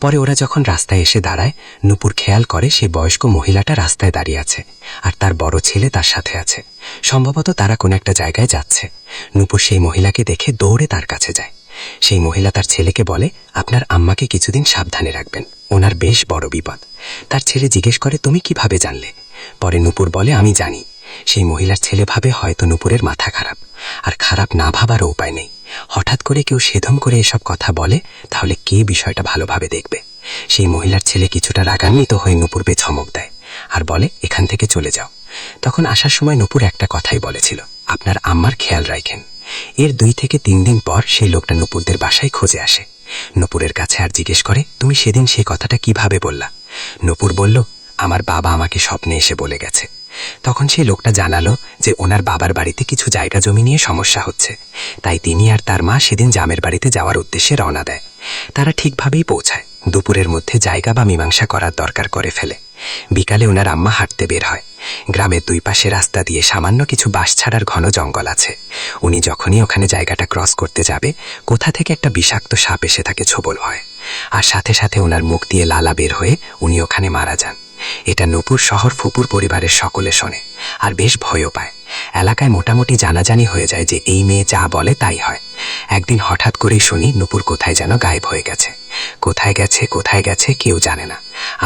পরে ওরা যখন রাস্তায় এসে দাঁড়ায়, নূপুর খেয়াল করে সেই বয়স্ক মহিলাটা রাস্তায় দাঁড়িয়ে আছে, আর তার বড় ছেলে তার সাথে আছে। সম্ভবত তারা কোনো একটা জায়গায় যাচ্ছে। নূপুর সেই মহিলাকে দেখে দৌড়ে তার কাছে যায়। সেই মহিলা তার ছেলেকে বলে, আপনার আম্মাকে কিছুদিন সাবধানে রাখবেন, ওনার বেশ বড় বিপদ। তার ছেলে জিজ্ঞেস করে, তুমি কিভাবে জানলে? পরে নূপুর বলে, আমি জানি। সেই মহিলার ছেলে ভাবে হয়তো নূপুরের মাথা খারাপ, আর খারাপ না ভাবারও উপায় নেই। হঠাৎ করে কেউ সেধম করে এসব কথা বলে তাহলে কে বিষয়টা ভালোভাবে দেখবে। সেই মহিলার ছেলে কিছুটা রাগান্বিত হয়ে নূপুরকে ধমক দেয় আর বলে, এখান থেকে চলে যাও। তখন আসার সময় নূপুর একটা কথাই বলেছিল, আপনার আম্মার খেয়াল রাখেন। এর 2 থেকে 3 দিন পর সেই লোকটা নূপুরদের বাসায় খোঁজে আসে। নূপুরের কাছে আর জিজ্ঞেস করে, তুমি সেদিন সেই কথাটা কিভাবে বললা? নূপুর বলল, আমার বাবা আমাকে স্বপ্নে এসে বলে গেছে। তখন সেই লোকটা জানালো যে ওনার বাবার বাড়িতে কিছু জায়গা জমি নিয়ে সমস্যা হচ্ছে, তাই তিনি আর তার মা সেদিন জামের বাড়িতে যাওয়ার উদ্দেশ্যে রওনা দেয়। তারা ঠিকভাবেই পৌঁছায়, দুপুরের মধ্যে জায়গা বা মীমাংসা করার দরকার করে ফেলে। বিকালে ওনার আম্মা হাঁটতে বের হয়। গ্রামের 2 পাশে রাস্তা দিয়ে সামান্য কিছু বাঁশ ছাড়ার ঘন জঙ্গল আছে। উনি যখনই ওখানে জায়গাটা ক্রস করতে যাবে, কোথা থেকে একটা বিষাক্ত সাপ এসে তাকে ছোবল হয়, আর সাথে সাথে ওনার মুখ দিয়ে লালা বের হয়ে উনি ওখানে মারা যান। এটা নূপুর শহর ফুপুর পরিবারের সকলে শোনে আর বেশ ভয়ও পায়। এলাকায় মোটামুটি জানাজানি হয়ে যায় যে এই মেয়ে যা বলে তাই হয়। একদিন হঠাৎ করেই শুনি নূপুর কোথায় যেন গায়েব হয়ে গেছে। কোথায় গেছে কেউ জানে না।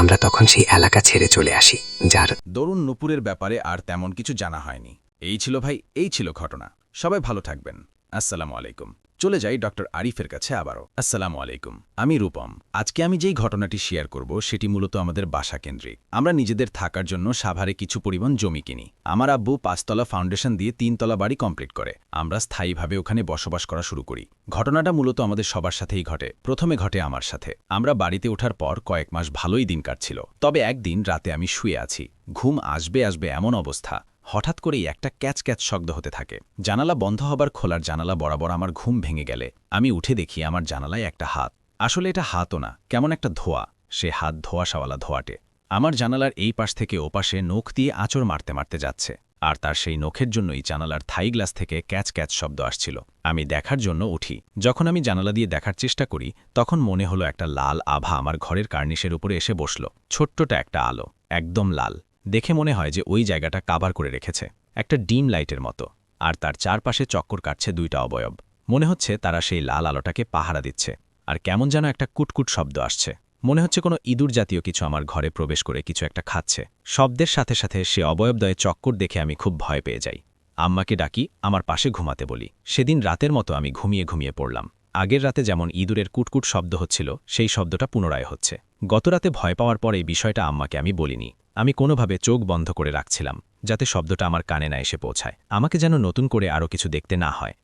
আমরা তখন সেই এলাকা ছেড়ে চলে আসি। যার দরুন নূপুরের ব্যাপারে আর তেমন কিছু জানা হয়নি। এই ছিল ভাই, এই ছিল ঘটনা। সবাই ভালো থাকবেন। আসসালামু আলাইকুম। চলে যাই ডক্টর আরিফের কাছে আবারও। আসসালামু আলাইকুম, আমি রূপম। আজকে আমি যেই ঘটনাটি শেয়ার করব সেটি মূলত আমাদের বাসা কেন্দ্রিক। আমরা নিজেদের থাকার জন্য সাভারে কিছু পরিমাণ জমি কিনি। আমার আব্বু 5 তলা ফাউন্ডেশন দিয়ে 3 তলা বাড়ি কমপ্লিট করে। আমরা স্থায়ীভাবে ওখানে বসবাস করা শুরু করি। ঘটনাটা মূলত আমাদের সবার সাথেই ঘটে। প্রথমে ঘটে আমার সাথে। আমরা বাড়িতে ওঠার পর কয়েক মাস ভালোই দিন কাটছিল। তবে একদিন রাতে আমি শুয়ে আছি, ঘুম আসবে এমন অবস্থা। হঠাৎ করেই একটা ক্যাচ ক্যাচ শব্দ হতে থাকে। জানালা বন্ধ হবার খোলার জানালা বরাবর আমার ঘুম ভেঙে গেলে আমি উঠে দেখি আমার জানালায় একটা হাত। আসলে এটা হাতও না, কেমন একটা ধোয়া। সে হাত ধোয়াশাওয়ালা ধোয়াটে আমার জানালার এই পাশ থেকে ওপাশে নখ দিয়ে আঁচড় মারতে মারতে যাচ্ছে, আর তার সেই নখের জন্যই জানালার থাই গ্লাস থেকে ক্যাচ ক্যাচ শব্দ আসছিল। আমি দেখার জন্য উঠি। যখন আমি জানালা দিয়ে দেখার চেষ্টা করি তখন মনে হলো একটা লাল আভা আমার ঘরের কার্নিশের উপরে এসে বসল। ছোট্টটা একটা আলো, একদম লাল। দেখে মনে হয় যে ওই জায়গাটা কাভার করে রেখেছে একটা ডিম লাইটের মতো, আর তার চারপাশে চক্কর কাটছে 2টা অবয়ব। মনে হচ্ছে তারা সেই লাল আলোটাকে পাহারা দিচ্ছে। আর কেমন যেন একটা কুটকুট শব্দ আসছে, মনে হচ্ছে কোনো ইঁদুর জাতীয় কিছু আমার ঘরে প্রবেশ করে কিছু একটা খাচ্ছে। শব্দের সাথে সাথে সে অবয়বদয়ে চক্কর দেখে আমি খুব ভয় পেয়ে যাই। আম্মাকে ডাকি, আমার পাশে ঘুমাতে বলি। সেদিন রাতের মতো আমি ঘুমিয়ে পড়লাম। আগের রাতে যেমন ইঁদুরের কুটকুট শব্দ হচ্ছিল সেই শব্দটা পুনরায় হচ্ছে। গতরাতে ভয় পাওয়ার পর এই বিষয়টা আম্মাকে আমি বলিনি। আমি কোনোভাবে চোখ বন্ধ করে রাখছিলাম যাতে শব্দটা আমার কানে না এসে পৌঁছায়, আমাকে যেন নতুন করে আরও কিছু দেখতে না হয়।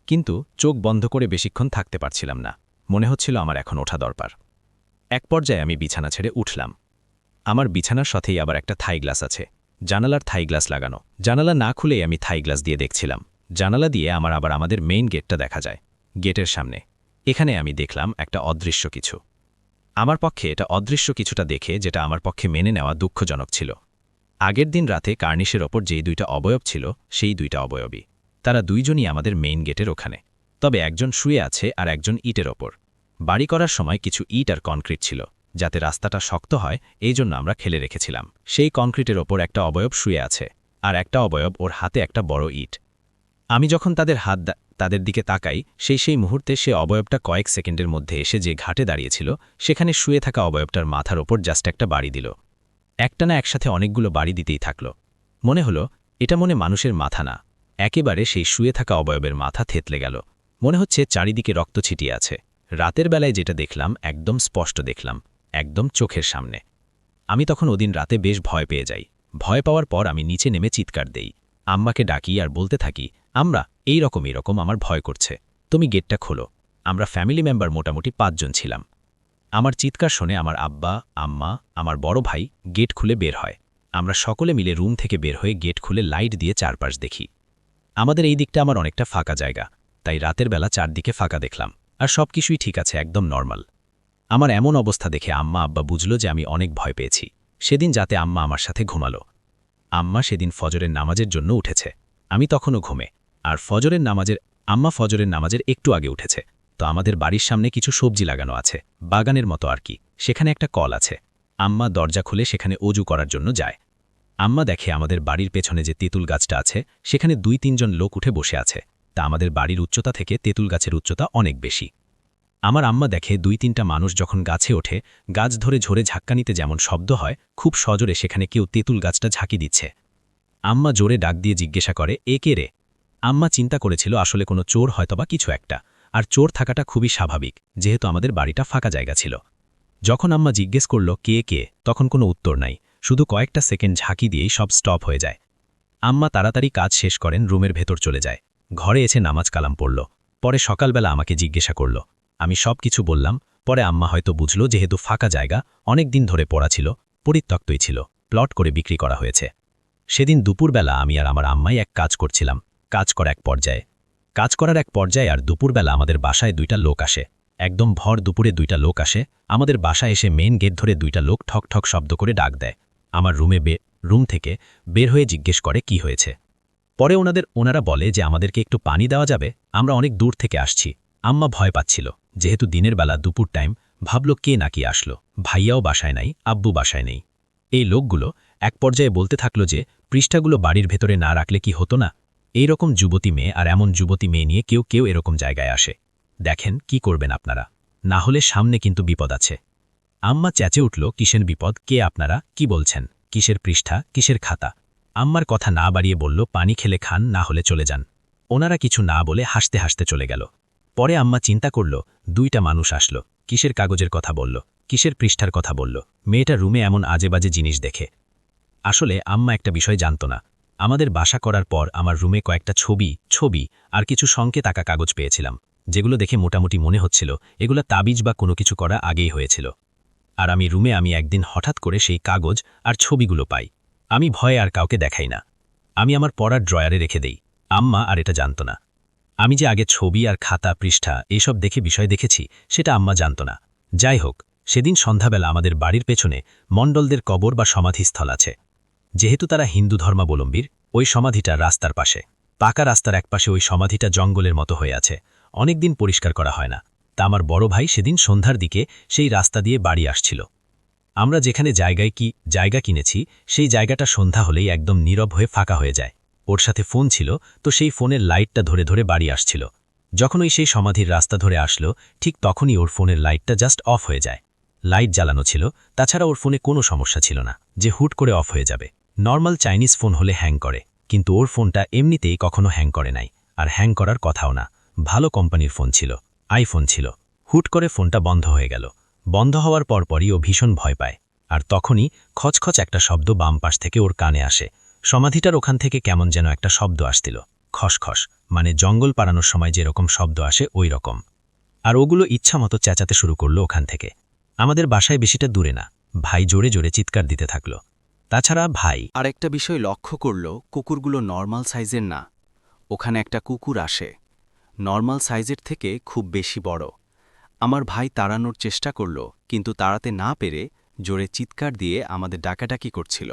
কিন্তু চোখ বন্ধ করে বেশিক্ষণ থাকতে পারছিলাম না। মনে হচ্ছিল আমার এখন ওঠা দরকার। এক পর্যায়ে আমি বিছানা ছেড়ে উঠলাম। আমার বিছানার সাথেই আবার একটা থাই গ্লাস আছে, জানালার থাই গ্লাস লাগানো। জানালা না খুলেই আমি থাই গ্লাস দিয়ে দেখছিলাম। জানালা দিয়ে আবার আমাদের মেইন গেটটা দেখা যায়, গেটের সামনে। এখানে আমি দেখলাম একটা অদৃশ্য কিছু। আমার পক্ষে এটা অদৃশ্য কিছুটা দেখে যেটা আমার পক্ষে মেনে নেওয়া দুঃখজনক ছিল। আগের দিন রাতে কার্নিশের ওপর যেই দুইটা অবয়ব ছিল, সেই দুইটা অবয়বই। তারা দুইজনই আমাদের মেইন গেটের ওখানে, তবে একজন শুয়ে আছে আর একজন ইটের ওপর। বাড়ি করার সময় কিছু ইট আর কনক্রিট ছিল, যাতে রাস্তাটা শক্ত হয়, এই জন্য আমরা খেলে রেখেছিলাম। সেই কনক্রিটের ওপর একটা অবয়ব শুয়ে আছে, আর একটা অবয়ব ওর হাতে একটা বড় ইট। আমি যখন তাদের দিকে তাকাই, সেই মুহূর্তে সে অবয়বটা কয়েক সেকেন্ডের মধ্যে এসে যে ঘাটে দাঁড়িয়েছিল, সেখানে শুয়ে থাকা অবয়বটার মাথার ওপর জাস্ট একটা বাড়ি দিল। একটা না একসাথে অনেকগুলো বাড়ি দিতেই থাকল। মনে হলো এটা মনে মানুষের মাথা না, একেবারে সেই শুয়ে থাকা অবয়বের মাথা থেতলে গেল। মনে হচ্ছে চারিদিকে রক্ত ছিটিয়ে আছে। রাতের বেলায় যেটা দেখলাম একদম স্পষ্ট দেখলাম, একদম চোখের সামনে। আমি তখন ওদিন রাতে বেশ ভয় পেয়ে যাই। ভয় পাওয়ার পর আমি নিচে নেমে চিৎকার দেই, আম্মাকে ডাকি আর বলতে থাকি, আমরা এই রকম আমার ভয় করছে, তুমি গেটটা খোলো। আমরা ফ্যামিলি মেম্বার মোটামুটি 5 জন ছিলাম। আমার চিৎকার শুনে আমার আব্বা, আম্মা, আমার বড় ভাই গেট খুলে বের হয়। আমরা সকলে মিলে রুম থেকে বের হয়ে গেট খুলে লাইট দিয়ে চারপাশ দেখি। আমাদের এই দিকটা আমার অনেকটা ফাঁকা জায়গা, তাই রাতের বেলা চারদিকে ফাঁকা দেখলাম, আর সব কিছুই ঠিক আছে, একদম নর্মাল। আমার এমন অবস্থা দেখে আম্মা আব্বা বুঝল যে আমি অনেক ভয় পেয়েছি। সেদিন যাতে আম্মা আমার সাথে ঘুমালো। আম্মা সেদিন ফজরের নামাজের জন্য উঠেছে, আমি তখনও ঘুমে। আর আম্মা ফজরের নামাজের একটু আগে উঠেছে। তো আমাদের বাড়ির সামনে কিছু সবজি লাগানো আছে, বাগানের মতো আর কি। সেখানে একটা কল আছে। আম্মা দরজা খুলে সেখানে অজু করার জন্য যায়। আম্মা দেখে আমাদের বাড়ির পেছনে যে তেঁতুল গাছটা আছে, সেখানে 2-3 জন লোক উঠে বসে আছে। তা আমাদের বাড়ির উচ্চতা থেকে তেঁতুল গাছের উচ্চতা অনেক বেশি। আমার আম্মা দেখে 2-3টা মানুষ যখন গাছে ওঠে, গাছ ধরে ঝরে ঝাক্কা নিতে যেমন শব্দ হয়, খুব সজোরে সেখানে কেউ তেঁতুল গাছটা ঝাঁকি দিচ্ছে। আম্মা জোরে ডাক দিয়ে জিজ্ঞাসা করে, এ কে রে? আম্মা চিন্তা করেছিল আসলে কোনো চোর হয়তোবা কিছু একটা, আর চোর থাকাটা খুবই স্বাভাবিক, যেহেতু আমাদের বাড়িটা ফাঁকা জায়গা ছিল। যখন আম্মা জিজ্ঞেস করল কে কে, তখন কোনো উত্তর নাই, শুধু কয়েকটা সেকেন্ড ঝাঁকি দিয়েই সব স্টপ হয়ে যায়। আম্মা তাড়াতাড়ি কাজ শেষ করেন, রুমের ভেতর চলে যায়। ঘরে এসে নামাজ কালাম পড়ল। পরে সকালবেলা আমাকে জিজ্ঞাসা করল। আমি সব কিছু বললাম। পরে আম্মা হয়তো বুঝল যেহেতু ফাঁকা জায়গা, অনেক দিন ধরে পড়া ছিল, পরিত্যক্তই ছিল, প্লট করে বিক্রি করা হয়েছে। সেদিন দুপুরবেলা আমি আর আমার আম্মাই এক কাজ করছিলাম। কাজ করার এক পর্যায়ে আর দুপুরবেলা আমাদের বাসায় 2টা লোক আসে। একদম ভর দুপুরে 2টা লোক আসে আমাদের বাসায় এসে মেন গেট ধরে 2টা লোক ঠক ঠক শব্দ করে ডাক দেয়। আমার রুম থেকে বের হয়ে জিজ্ঞেস করে কি হয়েছে। পরে ওনারা বলে যে আমাদেরকে একটু পানি দেওয়া যাবে, আমরা অনেক দূর থেকে আসছি। আম্মা ভয় পাচ্ছিল, যেহেতু দিনের বেলা দুপুর টাইম, ভাবল কে নাকি আসলো। ভাইয়াও বাসায় নাই, আব্বু বাসায় নেই। এই লোকগুলো এক পর্যায়ে বলতে থাকলো যে পৃষ্ঠাগুলো বাড়ির ভেতরে না রাখলে কি হতো না? এইরকম যুবতী মেয়ে আর এমন যুবতী মেয়ে নিয়ে কেউ এরকম জায়গায় আসে। দেখেন কি করবেন আপনারা, না হলে সামনে কিন্তু বিপদ আছে। আম্মা চেঁচে উঠল, কিসের বিপদ? কে আপনারা? কি বলছেন? কিসের পৃষ্ঠা, কিসের খাতা? আম্মার কথা না বাড়িয়ে বলল, পানি খেলে খান, না হলে চলে যান। ওনারা কিছু না বলে হাসতে হাসতে চলে গেল। পরে আম্মা চিন্তা করল, 2টা মানুষ আসলো, কিসের কাগজের কথা বলল, কিসের পৃষ্ঠার কথা বলল, মেয়েটা রুমে এমন আজেবাজে জিনিস দেখে। আসলে আম্মা একটা বিষয় জানত না। আমাদের বাসা করার পর আমার রুমে কয়েকটা ছবি আর কিছু সংকেত আঁকা কাগজ পেয়েছিলাম, যেগুলো দেখে মোটামুটি মনে হচ্ছিল এগুলো তাবিজ বা কোনো কিছু করা আগেই হয়েছিল। আর আমি একদিন হঠাৎ করে সেই কাগজ আর ছবিগুলো পাই। আমি ভয়ে আর কাউকে দেখাই না, আমি আমার পড়ার ড্রয়ারে রেখে দেই। আম্মা আর এটা জানত না। আমি যে আগে ছবি আর খাতা পৃষ্ঠা এইসব দেখে বিষয় দেখেছি, সেটা আম্মা জানত না। যাই হোক, সেদিন সন্ধ্যাবেলা আমাদের বাড়ির পেছনে মণ্ডলদের কবর বা সমাধিস্থল আছে। যেহেতু তারা হিন্দু ধর্মাবলম্বীর, ওই সমাধিটা রাস্তার পাশে, পাকা রাস্তার একপাশে ওই সমাধিটা জঙ্গলের মতো হয়ে আছে, অনেকদিন পরিষ্কার করা হয় না। তা আমার বড় ভাই সেদিন সন্ধ্যার দিকে সেই রাস্তা দিয়ে বাড়ি আসছিল। আমরা যেখানে জায়গা কিনেছি, সেই জায়গাটা সন্ধ্যা হলেই একদম নীরব হয়ে ফাঁকা হয়ে যায়। ওর সাথে ফোন ছিল, তো সেই ফোনের লাইটটা ধরে ধরে বাড়ি আসছিল। যখন ওই সেই সমাধির রাস্তা ধরে আসলো, ঠিক তখনই ওর ফোনের লাইটটা জাস্ট অফ হয়ে যায়। লাইট জ্বালানো ছিল, তাছাড়া ওর ফোনে কোনো সমস্যা ছিল না যে হুট করে অফ হয়ে যাবে। নর্মাল চাইনিজ ফোন হলে হ্যাং করে, কিন্তু ওর ফোনটা এমনিতেই কখনো হ্যাং করে নাই, আর হ্যাং করার কথাও না। ভালো কোম্পানির ফোন ছিল, আইফোন ছিল। হুট করে ফোনটা বন্ধ হয়ে গেল। বন্ধ হওয়ার পরপরই ও ভীষণ ভয় পায়। আর তখনই খচখচ একটা শব্দ বাম পাশ থেকে ওর কানে আসে। সমাধিটার ওখান থেকে কেমন যেন একটা শব্দ আসছিল, খসখস, মানে জঙ্গল পাড়ানোর সময় যেরকম শব্দ আসে ওই রকম। আর ওগুলো ইচ্ছামতো চেঁচাতে শুরু করলো ওখান থেকে। আমাদের বাসায় বেশিটা দূরে না, ভাই জোরে জোরে চিৎকার দিতে থাকল। তাছাড়া ভাই আরেকটা বিষয় লক্ষ্য করল, কুকুরগুলো নর্মাল সাইজের না। ওখানে একটা কুকুর আসে, নর্মাল সাইজের থেকে খুব বেশি বড়। আমার ভাই তাড়ানোর চেষ্টা করল, কিন্তু তাড়াতে না পেরে জোরে চিৎকার দিয়ে আমাদের ডাকাডাকি করছিল।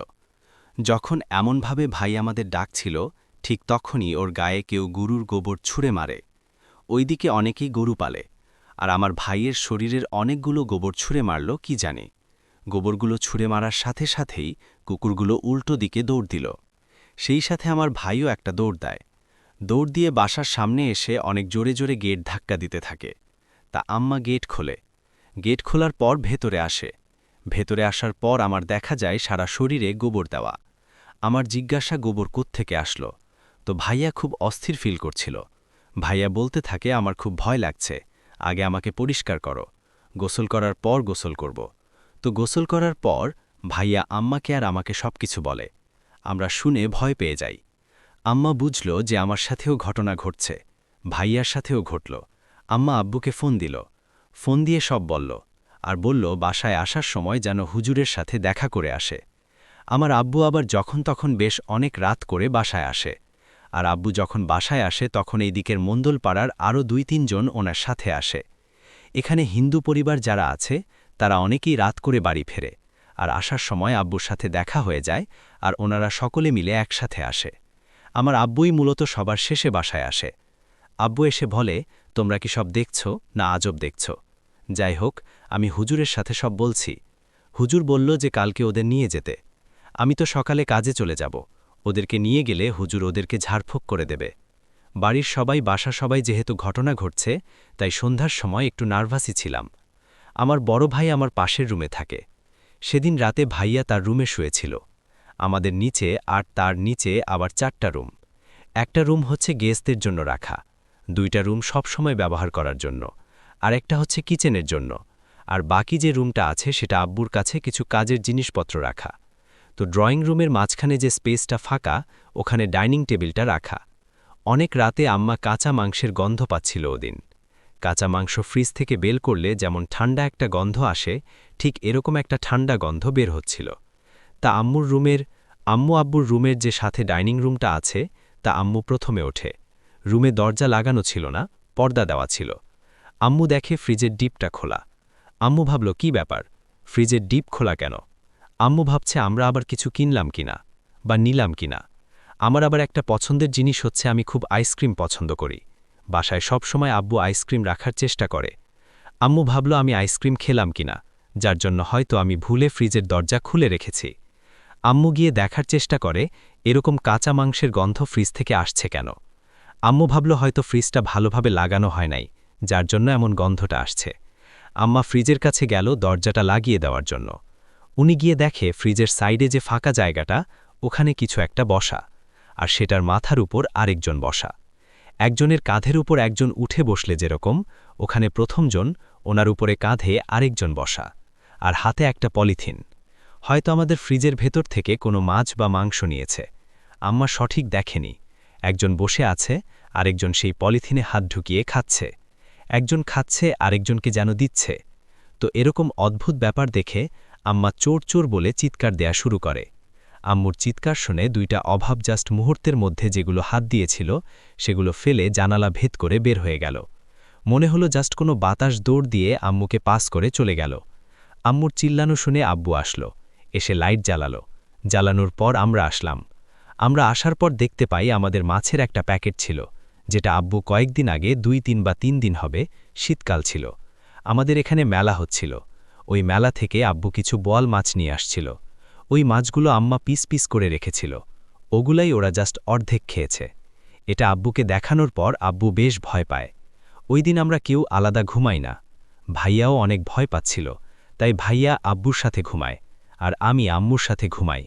যখন এমনভাবে ভাই আমাদের ডাকছিল, ঠিক তখনই ওর গায়ে কেউ গরুর গোবর ছুঁড়ে মারে। ওইদিকে অনেকেই গরু পালে, আর আমার ভাইয়ের শরীরের অনেকগুলো গোবর ছুঁড়ে মারল কি জানে। গোবরগুলো ছুঁড়ে মারার সাথে সাথেই কুকুরগুলো উল্টো দিকে দৌড় দিল। সেই সাথে আমার ভাইও একটা দৌড় দেয়। দৌড় দিয়ে বাসার সামনে এসে অনেক জোরে জোরে গেট ধাক্কা দিতে থাকে। তা আম্মা গেট খোলে। গেট খোলার পর ভেতরে আসে। ভেতরে আসার পর আমার দেখা যায় সারা শরীরে গোবর দেওয়া। আমার জিজ্ঞাসা গোবর কোত্থেকে আসলো, তো ভাইয়া খুব অস্থির ফিল করছিল। ভাইয়া বলতে থাকে, আমার খুব ভয় লাগছে, আগে আমাকে পরিষ্কার করো, গোসল করার পর গোসল করব। তো গোসল করার পর ভাইয়া আম্মাকে আর আমাকে সবকিছু বলে। আমরা শুনে ভয় পেয়ে যাই। আম্মা বুঝল যে আমার সাথেও ঘটনা ঘটছে, ভাইয়ার সাথেও ঘটল। আম্মা আব্বুকে ফোন দিল, ফোন দিয়ে সব বলল, আর বলল বাসায় আসার সময় যেন হুজুরের সাথে দেখা করে আসে। আমার আব্বু আবার যখন তখন বেশ অনেক রাত করে বাসায় আসে, আর আব্বু যখন বাসায় আসে তখন এই দিকের মণ্ডলপাড়ার আরও 2-3 জন ওনার সাথে আসে। এখানে হিন্দু পরিবার যারা আছে তারা অনেকেই রাত করে বাড়ি ফেরে, আর আসার সময় আব্বুর সাথে দেখা হয়ে যায়, আর ওনারা সকলে মিলে একসাথে আসে। আমার আব্বুই মূলত সবার শেষে বাসায় আসে। আব্বু এসে বলে, তোমরা কি সব দেখছ না আজব দেখছ? যাই হোক, আমি হুজুরের সাথে সব বলছি। হুজুর বলল যে কালকে ওদের নিয়ে যেতে। আমি তো সকালে কাজে চলে যাব, ওদেরকে নিয়ে গেলে হুজুর ওদেরকে ঝাড়ফুঁক করে দেবে। বাড়ির সবাই বাসা সবাই যেহেতু ঘটনা ঘটছে, তাই সন্ধ্যার সময় একটু নার্ভাসই ছিলাম। আমার বড় ভাই আমার পাশের রুমে থাকে। সেদিন রাতে ভাইয়া তার রুমে শুয়েছিল। আমাদের নিচে আর তার নিচে আবার 4টা রুম। একটা রুম হচ্ছে গেস্টদের জন্য রাখা, 2টা রুম সবসময় ব্যবহার করার জন্য, আর একটা হচ্ছে কিচেনের জন্য, আর বাকি যে রুমটা আছে সেটা আব্বুর কাছে কিছু কাজের জিনিসপত্র রাখা। তো ড্রয়িং রুমের মাঝখানে যে স্পেসটা ফাঁকা, ওখানে ডাইনিং টেবিলটা রাখা। অনেক রাতে আম্মা কাঁচা মাংসের গন্ধ পাচ্ছিল ওদিন। কাঁচা মাংস ফ্রিজ থেকে বের করলে যেমন ঠান্ডা একটা গন্ধ আসে, ঠিক এরকম একটা ঠান্ডা গন্ধ বের হচ্ছিল। তা আম্মু আব্বুর রুমের যে সাথে ডাইনিং রুমটা আছে, তা আম্মু প্রথমে ওঠে। রুমে দরজা লাগানো ছিল না, পর্দা দেওয়া ছিল। আম্মু দেখে ফ্রিজের ডিপটা খোলা। আম্মু ভাবল কি ব্যাপার, ফ্রিজের ডিপ খোলা কেন? আম্মু ভাবছে আমরা আবার কিছু কিনলাম কিনা বা নিলাম কিনা। আমার আবার একটা পছন্দের জিনিস হচ্ছে আমি খুব আইসক্রিম পছন্দ করি। বাসায় সব সময় আব্বু আইসক্রিম রাখার চেষ্টা করে। আম্মু ভাবল আমি আইসক্রিম খেলাম কিনা, যার জন্য হয়তো আমি ভুলে ফ্রিজের দরজা খুলে রেখেছি। আম্মু গিয়ে দেখার চেষ্টা করে এরকম কাঁচা মাংসের গন্ধ ফ্রিজ থেকে আসছে কেন। আম্মু ভাবল হয়তো ফ্রিজটা ভালোভাবে লাগানো হয় নাই, যার জন্য এমন গন্ধটা আসছে। আম্মা ফ্রিজের কাছে গেল দরজাটা লাগিয়ে দেওয়ার জন্য। উনি গিয়ে দেখে ফ্রিজের সাইডে যে ফাঁকা জায়গাটা, ওখানে কিছু একটা বসা, আর সেটার মাথার উপর আরেকজন বসা। একজনের কাঁধের উপর একজন উঠে বসলে যেরকম, ওখানে প্রথমজন, ওনার উপরে কাঁধে আরেকজন বসা, আর হাতে একটা পলিথিন। হয়তো আমাদের ফ্রিজের ভেতর থেকে কোনো মাছ বা মাংস নিয়েছে। আম্মা সঠিক দেখেনি। একজন বসে আছে, আরেকজন সেই পলিথিনে হাত ঢুকিয়ে খাচ্ছে। একজন খাচ্ছে, আরেকজনকে যেন দিচ্ছে। তো এরকম অদ্ভুত ব্যাপার দেখে আম্মা চোর চোর বলে চিৎকার দেয়া শুরু করে। আম্মুর চিৎকার শুনে 2টা অভাব জাস্ট মুহূর্তের মধ্যে যেগুলো হাত দিয়েছিল, সেগুলো ফেলে জানালা ভেদ করে বের হয়ে গেল। মনে হলো জাস্ট কোনো বাতাস দৌড় দিয়ে আম্মুকে পাস করে চলে গেল। আম্মুর চিল্লানো শুনে আব্বু আসলো, এসে লাইট জ্বালালো। জ্বালানোর পর আমরা আসলাম। আমরা আসার পর দেখতে পাই আমাদের মাছের একটা প্যাকেট ছিল, যেটা আব্বু কয়েকদিন আগে 2-3 বা 3 দিন হবে, শীতকাল ছিল, আমাদের এখানে মেলা হচ্ছিল। ওই মেলা থেকে আব্বু কিছু বোয়াল মাছ নিয়ে আসছিল। ওই মাছগুলো আম্মা পিস পিস করে রেখেছিল, ওগুলাই ওরা জাস্ট অর্ধেক খেয়েছে। এটা আব্বুকে দেখানোর পর আব্বু বেশ ভয় পায়। ওই দিন আমরা কেউ আলাদা ঘুমাই না। ভাইয়াও অনেক ভয় পাচ্ছিল, তাই ভাইয়া আব্বুর সাথে ঘুমায়, আর আমি আম্মুর সাথে ঘুমাই।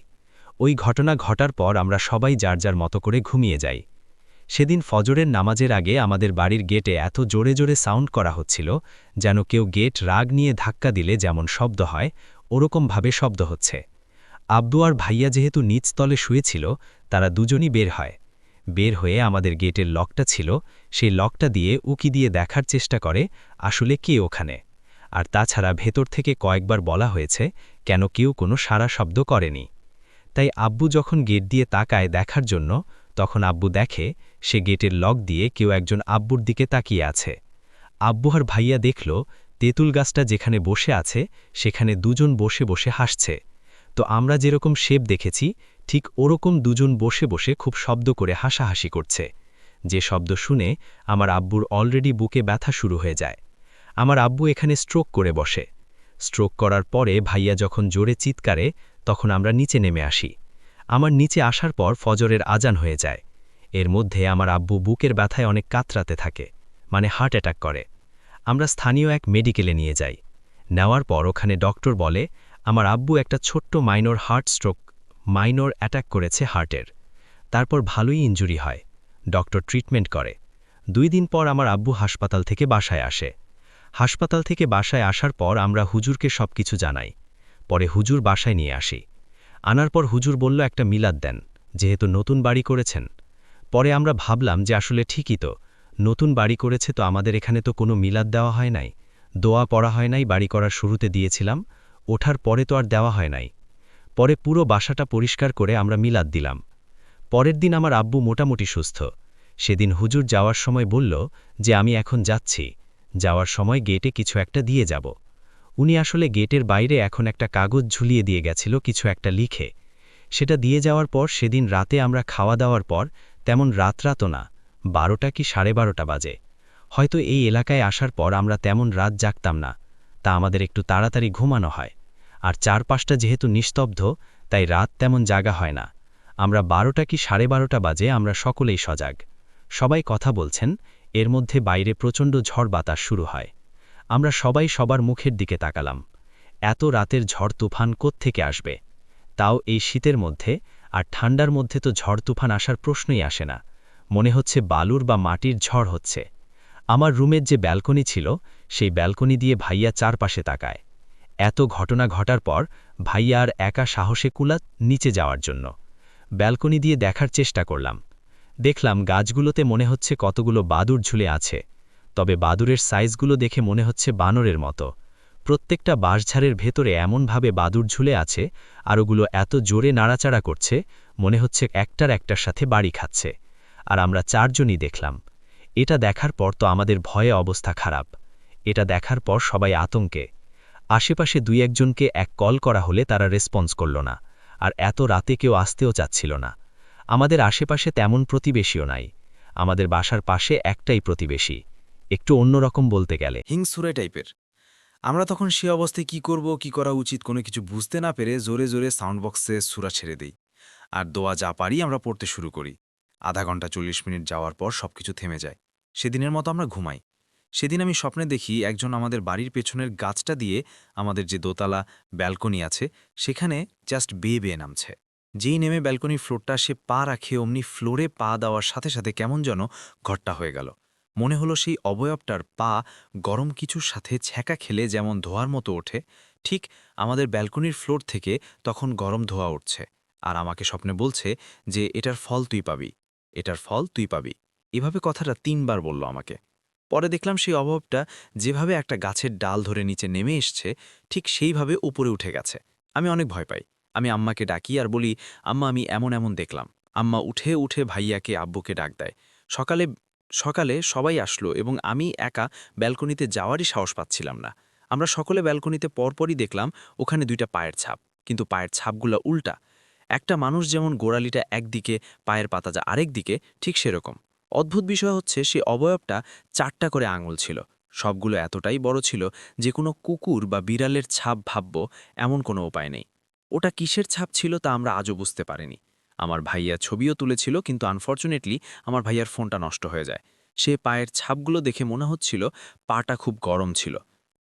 ওই ঘটনা ঘটার পর আমরা সবাই যার যার মতো করে ঘুমিয়ে যাই। সেদিন ফজরের নামাজের আগে আমাদের বাড়ির গেটে এত জোরে জোরে সাউন্ড করা হচ্ছিল, যেন কেউ গেট রাগ নিয়ে ধাক্কা দিলে যেমন শব্দ হয়, ওরকমভাবে শব্দ হচ্ছে। আব্বু আর ভাইয়া যেহেতু নিচতলে শুয়েছিল, তারা দুজনই বের হয়। বের হয়ে আমাদের গেটের লকটা ছিল, সেই লকটা দিয়ে উকি দিয়ে দেখার চেষ্টা করে আসলে কে ওখানে। আর তাছাড়া ভেতর থেকে কয়েকবার বলা হয়েছে কেন কেউ কোনো সাড়া শব্দ করেনি। তাই আব্বু যখন গেট দিয়ে তাকায় দেখার জন্য, তখন আব্বু দেখে সে গেটের লক দিয়ে কেউ একজন আব্বুর দিকে তাকিয়ে আছে। আব্বু আর ভাইয়া দেখল তেঁতুল গাছটা যেখানে বসে আছে সেখানে দুজন বসে বসে হাসছে। তো আমরা যেরকম শেপ দেখেছি ঠিক ওরকম দুজন বসে বসে খুব শব্দ করে হাসাহাসি করছে, যে শব্দ শুনে আমার আব্বুর অলরেডি বুকে ব্যথা শুরু হয়ে যায়। আমার আব্বু এখানে স্ট্রোক করে বসে। স্ট্রোক করার পরে ভাইয়া যখন জোরে চিৎকারে, তখন আমরা নিচে নেমে আসি। আমার নিচে আসার পর ফজরের আজান হয়ে যায়। এর মধ্যে আমার আব্বু বুকের ব্যথায় অনেক কাতরাতে থাকে, মানে হার্ট অ্যাটাক করে। আমরা স্থানীয় এক মেডিকেলে নিয়ে যাই। নেওয়ার পর ওখানে ডক্টর বলে আমার আব্বু একটা ছোট্ট মাইনর অ্যাটাক করেছে হার্টের। তারপর ভালোই ইনজুরি হয়, ডক্টর ট্রিটমেন্ট করে। 2 দিন পর আমার আব্বু হাসপাতাল থেকে বাসায় আসে। হাসপাতাল থেকে বাসায় আসার পর আমরা হুজুরকে সবকিছু জানাই। পরে হুজুর বাসায় নিয়ে আসি। আনার পর হুজুর বলল একটা মিলাদ দেন, যেহেতু নতুন বাড়ি করেছেন। পরে আমরা ভাবলাম যে আসলে ঠিকই তো, নতুন বাড়ি করেছে তো আমাদের এখানে তো কোনো মিলাদ দেওয়া হয় নাই, দোয়া পড়া হয় নাই। বাড়ি করার শুরুতে দিয়েছিলাম, ওঠার পরে তো আর দেওয়া হয় নাই। পরে পুরো বাসাটা পরিষ্কার করে আমরা মিলাদ দিলাম। পরের দিন আমার আব্বু মোটামুটি সুস্থ। সেদিন হুজুর যাওয়ার সময় বলল যে আমি এখন যাচ্ছি, যাওয়ার সময় গেটে কিছু একটা দিয়ে যাব। উনি আসলে গেটের বাইরে এখন একটা কাগজ ঝুলিয়ে দিয়ে গেছিল কিছু একটা লিখে। সেটা দিয়ে যাওয়ার পর সেদিন রাতে আমরা খাওয়া দাওয়ার পর তেমন রাতও না, 12টা কি 12:30 বাজে। হয়তো এই এলাকায় আসার পর আমরা তেমন রাত জাগতাম না, তা আমাদের একটু তাড়াতাড়ি ঘুমানো হয়। আর চারপাশটা যেহেতু নিস্তব্ধ, তাই রাত তেমন জাগা হয় না। আমরা 12টা কি 12:30 বাজে আমরা সকলেই সজাগ, সবাই কথা বলছেন। এর মধ্যে বাইরে প্রচণ্ড ঝড় বাতাস শুরু হয়। আমরা সবাই সবার মুখের দিকে তাকালাম। এত রাতের ঝড় তুফান কোত্থেকে আসবে, তাও এই শীতের মধ্যে? আর ঠান্ডার মধ্যে তো ঝড় তুফান আসার প্রশ্নই আসে না, মনে হচ্ছে বালুর বা মাটির ঝড় হচ্ছে। আমার রুমের যে ব্যালকনি ছিল, সেই ব্যালকনি দিয়ে ভাইয়া চারপাশে তাকায়। এত ঘটনা ঘটার পর ভাইয়া আর একা সাহসে কুলাত নিচে যাওয়ার জন্য। ব্যালকনি দিয়ে দেখার চেষ্টা করলাম। দেখলাম গাছগুলোতে মনে হচ্ছে কতগুলো বাদুড় ঝুলে আছে, তবে বাদুড়ের সাইজগুলো দেখে মনে হচ্ছে বানরের মতো। প্রত্যেকটা বাঁশঝাড়ের ভেতরে এমনভাবে বাদুড় ঝুলে আছে, আর ওগুলো এত জোরে নাড়াচাড়া করছে মনে হচ্ছে একটার সাথে বাড়ি খাচ্ছে। আর আমরা 4 জনই দেখলাম। এটা দেখার পর তো আমাদের ভয়ে অবস্থা খারাপ। এটা দেখার পর সবাই আতঙ্কে। আশেপাশে 2-1 জনকে কল করা হলে তারা রেসপন্স করল না, আর এত রাতে কেউ আসতেও চাচ্ছিল না। আমাদের আশেপাশে তেমন প্রতিবেশীও নাই, আমাদের বাসার পাশে একটাই প্রতিবেশী, একটু অন্যরকম বলতে গেলে। হিংসুরে টাইপের। আমরা তখন সে অবস্থায় কি করব, কি করা উচিত কোনো কিছু বুঝতে না পেরে জোরে জোরে সাউন্ড বক্সে সূরা ছেড়ে দেই, আর দোয়া যা পারি আমরা পড়তে শুরু করি। আধা ঘন্টা 40 মিনিট যাওয়ার পর সবকিছু থেমে যায়। সেদিনের মতো আমরা ঘুমাই। সেদিন আমি স্বপ্নে দেখি একজন আমাদের বাড়ির পেছনের গাছটা দিয়ে আমাদের যে দোতলা ব্যালকনি আছে সেখানে জাস্ট বেয়ে বেয়ে নামছে। যেই নেমে ব্যালকনির ফ্লোরটা সে পা রাখে, অমনি ফ্লোরে পা দেওয়ার সাথে সাথে কেমন যেন ঘরটা হয়ে গেল। মনে হলো সেই অবয়বটার পা গরম কিছুর সাথে ছ্যাঁকা খেলে যেমন ধোয়ার মতো ওঠে, ঠিক আমাদের ব্যালকনির ফ্লোর থেকে তখন গরম ধোয়া উঠছে। আর আমাকে স্বপ্নে বলছে যে এটার ফল তুই পাবি, এটার ফল তুই পাবি। এভাবে কথাটা 3 বার বলল আমাকে। পরে দেখলাম সেই অবয়বটা যেভাবে একটা গাছের ডাল ধরে নিচে নেমে এসছে ঠিক সেইভাবে উপরে উঠে গেছে। আমি অনেক ভয় পাই। আমি আম্মাকে ডাকি আর বলি, আম্মা আমি এমন এমন দেখলাম। আম্মা উঠে উঠে ভাইয়াকে আব্বুকে ডাক দেয়। সকালে সবাই আসলো এবং আমি একা ব্যালকনিতে যাওয়ারই সাহস পাচ্ছিলাম না। আমরা সকলে ব্যালকনিতে পরপরই দেখলাম ওখানে 2টা পায়ের ছাপ, কিন্তু পায়ের ছাপগুলো উল্টা। একটা মানুষ যেমন গোড়ালিটা একদিকে, পায়ের পাতাজা আরেক দিকে, ঠিক সেরকম। অদ্ভুত বিষয় হচ্ছে সে অবয়বটা 4টা করে আঙুল ছিল। সবগুলো এতটাই বড় ছিল যে কোনো কুকুর বা বিড়ালের ছাপ ভাবব এমন কোনো উপায় নেই। ওটা কিসের ছাপ ছিল তা আমরা আজও বুঝতে পারিনি। আমার ভাইয়া ছবিও তুলেছিল, কিন্তু আনফর্চুনেটলি আমার ভাইয়ার ফোনটা নষ্ট হয়ে যায়। সে পায়ের ছাপগুলো দেখে মনে হচ্ছিল পাটা খুব গরম ছিল।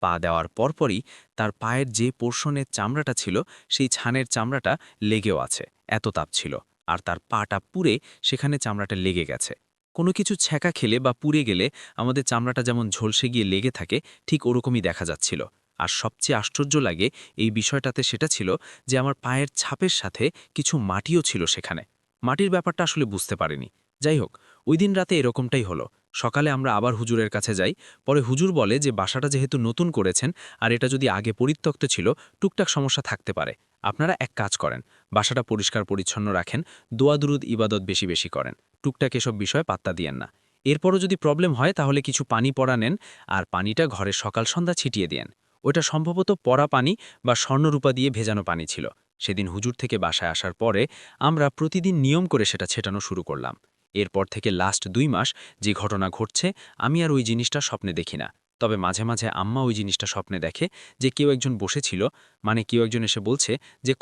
পা দেওয়ার পরপরই তার পায়ের যে পোর্শনের চামড়াটা ছিল সেই ছানের চামড়াটা লেগেও আছে, এত তাপ ছিল। আর তার পাটা পুড়ে সেখানে চামড়াটা লেগে গেছে। কোনো কিছু ছ্যাঁকা খেলে বা পুড়ে গেলে আমাদের চামড়াটা যেমন ঝলসে গিয়ে লেগে থাকে ঠিক ওরকমই দেখা যাচ্ছিল। আর সবচেয়ে আশ্চর্য লাগে এই বিষয়টাতে সেটা ছিল যে আমার পায়ের ছাপের সাথে কিছু মাটিও ছিল সেখানে। মাটির ব্যাপারটা আসলে বুঝতে পারিনি, যাই হোক, ওই দিন রাতে এরকমটাই হলো। সকালে আমরা আবার হুজুরের কাছে যাই। পরে হুজুর বলে যে বাসাটা যেহেতু নতুন করেছেন আর এটা যদি আগে পরিত্যক্ত ছিল, টুকটাক সমস্যা থাকতে পারে। আপনারা এক কাজ করেন, বাসাটা পরিষ্কার পরিচ্ছন্ন রাখেন, দোয়া দুরুদ ইবাদত বেশি বেশি করেন, টুকটাক এসব বিষয়ে পাত্তা দিয়েন না। এরপরও যদি প্রবলেম হয় তাহলে কিছু পানি পড়া নেন আর পানিটা ঘরে সকাল সন্ধ্যা ছিটিয়ে দিয়েন। ওটা সম্ভবত পড়া পানি বা স্বর্ণরূপা দিয়ে ভেজানো পানি ছিল। সেদিন হুজুর থেকে বাসায় আসার পরে আমরা প্রতিদিন নিয়ম করে সেটা ছেটানো শুরু করলাম। এরপর থেকে লাস্ট 2 মাস যে ঘটনা ঘটছে, আমি আর ওই জিনিসটা স্বপ্নে দেখি না। তবে মাঝে মাঝে আম্মা ওই জিনিসটা স্বপ্নে দেখে যে কেউ একজন বসেছিল, মানে কেউ একজন এসে বলছে যে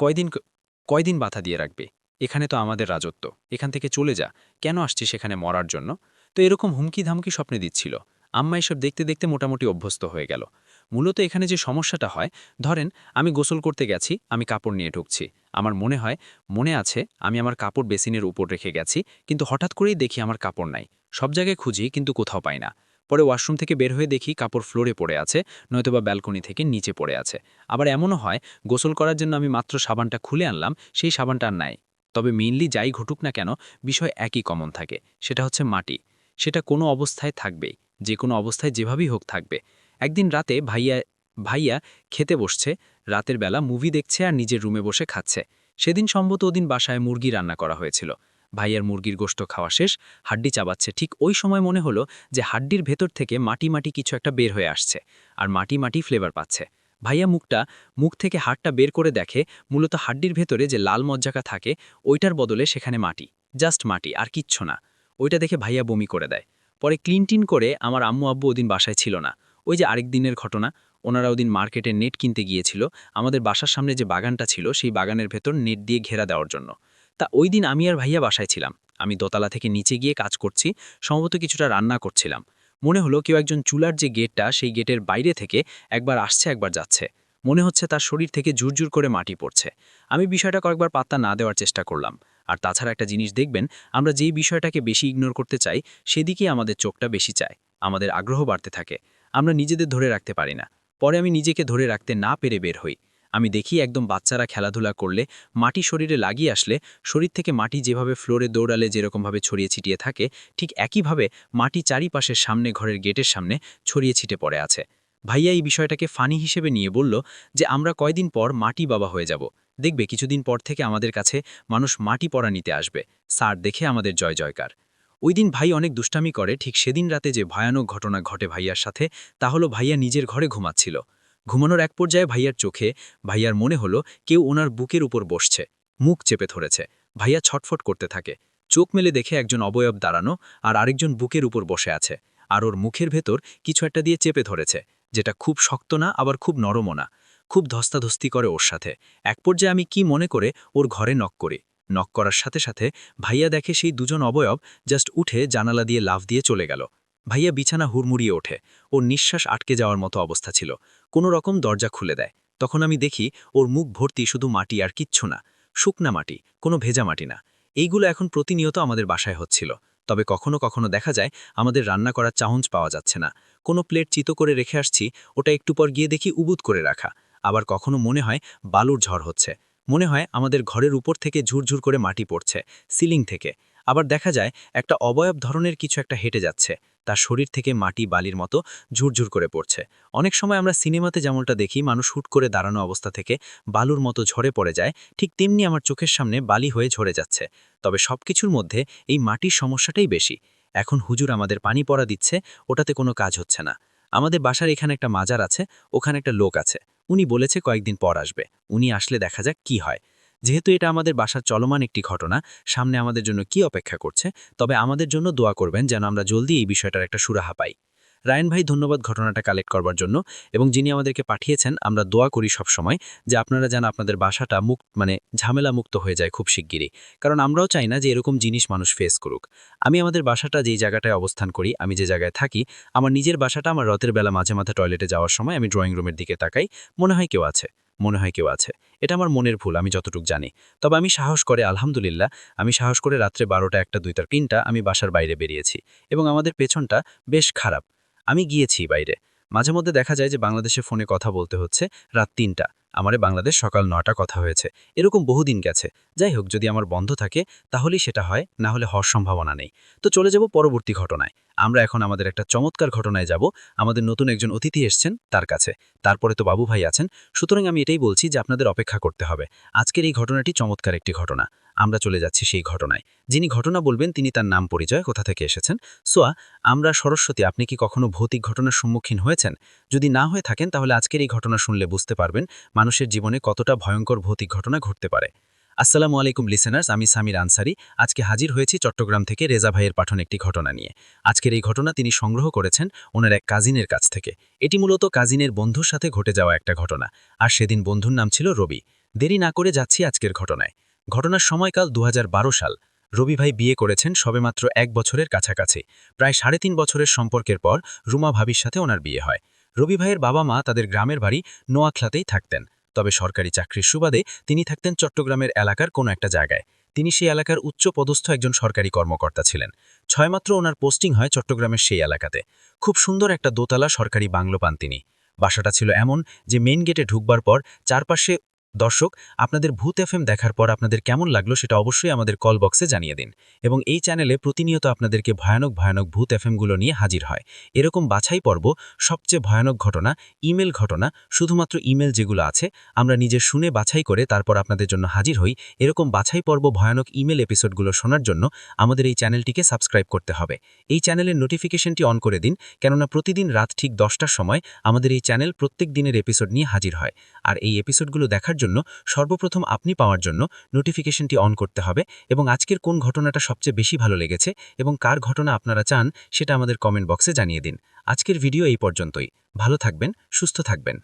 কয়দিন বাধা দিয়ে রাখবে, এখানে তো আমাদের রাজত্ব, এখান থেকে চলে যা, কেন আসছিস সেখানে মরার জন্য। তো এরকম হুমকি ধামকি স্বপ্নে দিচ্ছিল। আম্মা এসব দেখতে দেখতে মোটামুটি অভ্যস্ত হয়ে গেল। মূলত এখানে যে সমস্যাটা হয়, ধরেন আমি গোসল করতে গেছি, আমি কাপড় নিয়ে ঢুকছি, আমার মনে আছে আমি আমার কাপড় বেসিনের উপর রেখে গেছি, কিন্তু হঠাৎ করেই দেখি আমার কাপড় নাই। সব জায়গায় খুঁজি কিন্তু কোথাও পাই না। পরে ওয়াশরুম থেকে বের হয়ে দেখি কাপড় ফ্লোরে পড়ে আছে, নয়তোবা ব্যালকনি থেকে নিচে পড়ে আছে। আবার এমনও হয় গোসল করার জন্য আমি মাত্র সাবানটা খুলে আনলাম, সেই সাবানটা আর নাই। তবে মেইনলি যাই ঘটুক না কেন, বিষয় একই কমন থাকে, সেটা হচ্ছে মাটি। সেটা কোনো অবস্থায় থাকবেই, যে কোনো অবস্থায় যেভাবেই হোক থাকবে। একদিন রাতে ভাইয়া খেতে বসছে, রাতের বেলা মুভি দেখছে আর নিজের রুমে বসে খাচ্ছে। সেদিন সম্ভবত ওদিন বাসায় মুরগি রান্না করা হয়েছিল। ভাইয়ার মুরগির গোশত খাওয়া শেষ, হাড্ডি চাবাচ্ছে। ঠিক ওই সময় মনে হলো যে হাড্ডির ভেতর থেকে মাটি মাটি কিছু একটা বের হয়ে আসছে, আর মাটি মাটি ফ্লেভার পাচ্ছে। ভাইয়া মুখ থেকে হাড়টা বের করে দেখে মূলত হাড্ডির ভেতরে যে লাল মজ্জাকা থাকে ওইটার বদলে সেখানে মাটি, জাস্ট মাটি আর কিচ্ছু না। ওইটা দেখে ভাইয়া বমি করে দেয়। পরে ক্লিন করে আমার আম্মু আব্বু ওদিন বাসায় ছিল না। ওই যে আরেক দিনের ঘটনা, ওনারা ওদিন মার্কেটে নেট কিনতে গিয়েছিল আমাদের বাসার সামনে যে বাগানটা ছিল সেই বাগানের ভেতর নেট দিয়ে ঘেরা দেওয়ার জন্য। তা ওই দিন আমি আর ভাইয়া বাসায় ছিলাম। আমি দোতলা থেকে নিচে গিয়ে কাজ করছি, সম্ভবত কিছুটা রান্না করছিলাম। মনে হলো কেউ একজন চুলার যে গেটটা সেই গেটের বাইরে থেকে একবার আসছে একবার যাচ্ছে। মনে হচ্ছে তার শরীর থেকে জুরজুর করে মাটি পড়ছে। আমি বিষয়টা কয়েকবার পাত্তা না দেওয়ার চেষ্টা করলাম। আর তাছাড়া একটা জিনিস দেখবেন, আমরা যেই বিষয়টাকে বেশি ইগনোর করতে চাই সেদিকেই আমাদের চোখটা বেশি চায়, আমাদের আগ্রহ বাড়তে থাকে, আমরা নিজেদের ধরে রাখতে পারি না। পরে আমি নিজেকে ধরে রাখতে না পেরে বের হই। আমি দেখি একদম বাচ্চারা খেলাধুলা করলে মাটি শরীরে লাগিয়ে আসলে শরীর থেকে মাটি যেভাবে ফ্লোরে দৌড়ালে যেরকমভাবে ছড়িয়ে ছিটিয়ে থাকে, ঠিক একইভাবে মাটি চারিপাশের সামনে ঘরের গেটের সামনে ছড়িয়ে ছিটে পড়ে আছে। ভাইয়া এই বিষয়টাকে ফানি হিসেবে নিয়ে বলল যে আমরা কয়দিন পর মাটি বাবা হয়ে যাব, দেখবে কিছুদিন পর থেকে আমাদের কাছে মানুষ মাটি পড়া নিতে আসবে, স্যার দেখে আমাদের জয় জয়কার। ওই দিন ভাই অনেক দুষ্টামি করে। ঠিক সেদিন রাতে যে ভয়ানক ঘটনা ঘটে ভাইয়ার সাথে, তা হলো ভাইয়া নিজের ঘরে ঘুমাচ্ছিল। ঘুমানোর এক পর্যায়ে ভাইয়ার মনে হলো কেউ ওনার বুকের উপর বসছে, মুখ চেপে ধরেছে। ভাইয়া ছটফট করতে থাকে। চোখ মেলে দেখে একজন অবয়ব দাঁড়ানো আর আরেকজন বুকের উপর বসে আছে, আর ওর মুখের ভেতর কিছু একটা দিয়ে চেপে ধরেছে, যেটা খুব শক্ত না আবার খুব নরমও না। খুব ধস্তাধস্তি করে ওর সাথে। এক পর্যায়ে আমি কি মনে করে ওর ঘরে নক করি। নক করার সাথে সাথে ভাইয়া দেখে সেই দুজন অবয়ব জাস্ট উঠে জানালা দিয়ে লাফ দিয়ে চলে গেল। ভাইয়া বিছানা হুড়মুড়িয়ে ওঠে, ওর নিঃশ্বাস আটকে যাওয়ার মতো অবস্থা ছিল। কোনো রকম দরজা খুলে দেয়। তখন আমি দেখি ওর মুখ ভর্তি শুধু মাটি আর কিচ্ছু না, শুকনা মাটি, কোনো ভেজা মাটি না। এইগুলো এখন প্রতিনিয়ত আমাদের বাসায় হচ্ছিল। তবে কখনো কখনো দেখা যায় আমাদের রান্না করার চাহঞ্জ পাওয়া যাচ্ছে না, কোনো প্লেট চিতো করে রেখে আসছি, ওটা একটু পর গিয়ে দেখি উবুত করে রাখা। আবার কখনো মনে হয় বালুর ঝড় হচ্ছে, মনে হয় আমাদের ঘরের উপর থেকে ঝুরঝুর করে মাটি পড়ছে, সিলিং থেকে। আবার দেখা যায় একটা অবয়ব ধরনের কিছু একটা হেঁটে যাচ্ছে, তার শরীর থেকে মাটি বালির মতো ঝুরঝুর করে পড়ছে। অনেক সময় আমরা সিনেমাতে যেমনটা দেখি মানুষ হুট করে দাঁড়ানো অবস্থা থেকে বালুর মতো ঝরে পড়ে যায়, ঠিক তেমনি আমার চোখের সামনে বালি হয়ে ঝরে যাচ্ছে। তবে সবকিছুর মধ্যে এই মাটির সমস্যাটাই বেশি। এখন হুজুর আমাদের পানি পড়া দিচ্ছে, ওটাতে কোনো কাজ হচ্ছে না। আমাদের বাসার এখানে একটা মাজার আছে, ওখানে একটা লোক আছে, উনি বলেছে কয়েকদিন পর আসবে, উনি আসলে দেখা যাক কি হয়। যেহেতু এটা আমাদের বাসার চলমান একটি ঘটনা, সামনে আমাদের জন্য কি অপেক্ষা করছে, তবে আমাদের জন্য দোয়া করবেন যেন আমরা জলদি এই বিষয়টার একটা সুরাহা পাই। রায়ন ভাই ধন্যবাদ ঘটনাটা কালেক্ট করবার জন্য, এবং যিনি আমাদেরকে পাঠিয়েছেন। আমরা দোয়া করি সব সময় যে আপনারা যেন আপনাদের বাসাটা ঝামেলা মুক্ত হয়ে যায় খুব শিগগিরই, কারণ আমরাও চাই না যে এরকম জিনিস মানুষ ফেস করুক। আমি আমাদের বাসাটা যেই জায়গাটায় অবস্থান করি, আমি যে জায়গায় থাকি, আমার নিজের বাসাটা আমার রাতের বেলা মাঝে মাঝে টয়লেটে যাওয়ার সময় আমি ড্রয়িং রুমের দিকে তাকাই, মনে হয় কেউ আছে। এটা আমার মনের ভুল, আমি যতটুকু জানি। তবে আমি সাহস করে, আলহামদুলিল্লাহ, আমি সাহস করে রাত্রে 12টা 1টা 2টা 3টা আমি বাসার বাইরে বেরিয়েছি, এবং আমাদের পেছনটা বেশ খারাপ। আমি গিয়েছি বাইরে। মাঝে মধ্যে দেখা যায় যে বাংলাদেশে ফোনে কথা বলতে হচ্ছে রাত 3টা, আমারে বাংলাদেশ সকাল 9টা কথা হয়েছে, এরকম বহুদিন গেছে। যাই হোক, যদি আমার বন্ধ থাকে তাহলেই সেটা হয়, না হলে হওয়ার সম্ভাবনা নেই। তো চলে যাব পরবর্তী ঘটনায়। আমরা এখন আমাদের একটা চমৎকার ঘটনায় যাব। আমাদের নতুন একজন অতিথি এসছেন তার কাছে, তারপরে তো বাবু ভাই আছেন। সুতরাং আমি এটাই বলছি যে আপনাদের অপেক্ষা করতে হবে। আজকের এই ঘটনাটি চমৎকার একটি ঘটনা। আমরা চলে যাচ্ছি সেই ঘটনায়। যিনি ঘটনা বলবেন তিনি তার নাম, পরিচয়, কোথা থেকে এসেছেন। সোয়া, আমরা সরস্বতী, আপনি কি কখনো ভৌতিক ঘটনার সম্মুখীন হয়েছেন? যদি না হয়ে থাকেন তাহলে আজকের এই ঘটনা শুনলে বুঝতে পারবেন মানুষের জীবনে কতটা ভয়ঙ্কর ভৌতিক ঘটনা ঘটতে পারে। আসসালামু আলাইকুম লিসেনার্স, আমি সামির আনসারি। আজকে হাজির হয়েছি চট্টগ্রাম থেকে রেজা ভাইয়ের পাঠানো একটি ঘটনা নিয়ে। আজকের এই ঘটনা তিনি সংগ্রহ করেছেন ওনার এক কাজিনের কাছ থেকে। এটি মূলত কাজিনের বন্ধুর সাথে ঘটে যাওয়া একটা ঘটনা, আর সেদিন বন্ধুর নাম ছিল রবি। দেরি না করে যাচ্ছি আজকের ঘটনায়। ঘটনার সময়কাল 2012 সাল। রবি ভাই বিয়ে করেছেন সবেমাত্র 1 বছরের কাছাকাছি। প্রায় 3.5 বছরের সম্পর্কের পর রুমা ভাবির সাথে ওনার বিয়ে হয়। রবি ভাইয়ের বাবা মা তাদের গ্রামের বাড়ি নোয়াখলাতেই থাকতেন, তবে সরকারি চাকরির সুবাদে তিনি থাকতেন চট্টগ্রামের এলাকার কোনো একটা জায়গায়। তিনি সেই এলাকার উচ্চ পদস্থ একজন সরকারি কর্মকর্তা ছিলেন। ছয়মাত্র ওনার পোস্টিং হয় চট্টগ্রামের সেই এলাকাতে। খুব সুন্দর একটা দোতলা সরকারি বাংলো পান তিনি। বাসাটা ছিল এমন যে মেইন গেটে ঢুকবার পর চারপাশে। দর্শক, আপনাদের ভূত এফএম দেখার পর আপনাদের কেমন লাগলো সেটা অবশ্যই আমাদের কল বক্সে জানিয়ে দিন। এবং এই চ্যানেলে প্রতিনিয়ত আপনাদেরকে ভয়ানক ভয়ানক ভূত এফএমগুলো নিয়ে হাজির হয়। এরকম বাছাই পর্ব, সবচেয়ে ভয়ানক ঘটনা, ইমেল ঘটনা, শুধুমাত্র ইমেল যেগুলো আছে আমরা নিজে শুনে বাছাই করে তারপর আপনাদের জন্য হাজির হই। এরকম বাছাই পর্ব ভয়ানক ইমেল এপিসোডগুলো শোনার জন্য আমাদের এই চ্যানেলটিকে সাবস্ক্রাইব করতে হবে। এই চ্যানেলের নোটিফিকেশনটি অন করে দিন, কেননা প্রতিদিন রাত ঠিক 10টার সময় আমাদের এই চ্যানেল প্রত্যেক দিনের এপিসোড নিয়ে হাজির হয়। আর এই এপিসোডগুলো দেখার জন্য সর্বপ্রথম আপনি পাওয়ার জন্য নোটিফিকেশনটি অন করতে হবে। এবং আজকের কোন ঘটনাটা সবচেয়ে বেশি ভালো লেগেছে এবং কার ঘটনা আপনারা চান সেটা আমাদের কমেন্ট বক্সে জানিয়ে দিন। আজকের ভিডিও এই পর্যন্তই। ভালো থাকবেন, সুস্থ থাকবেন।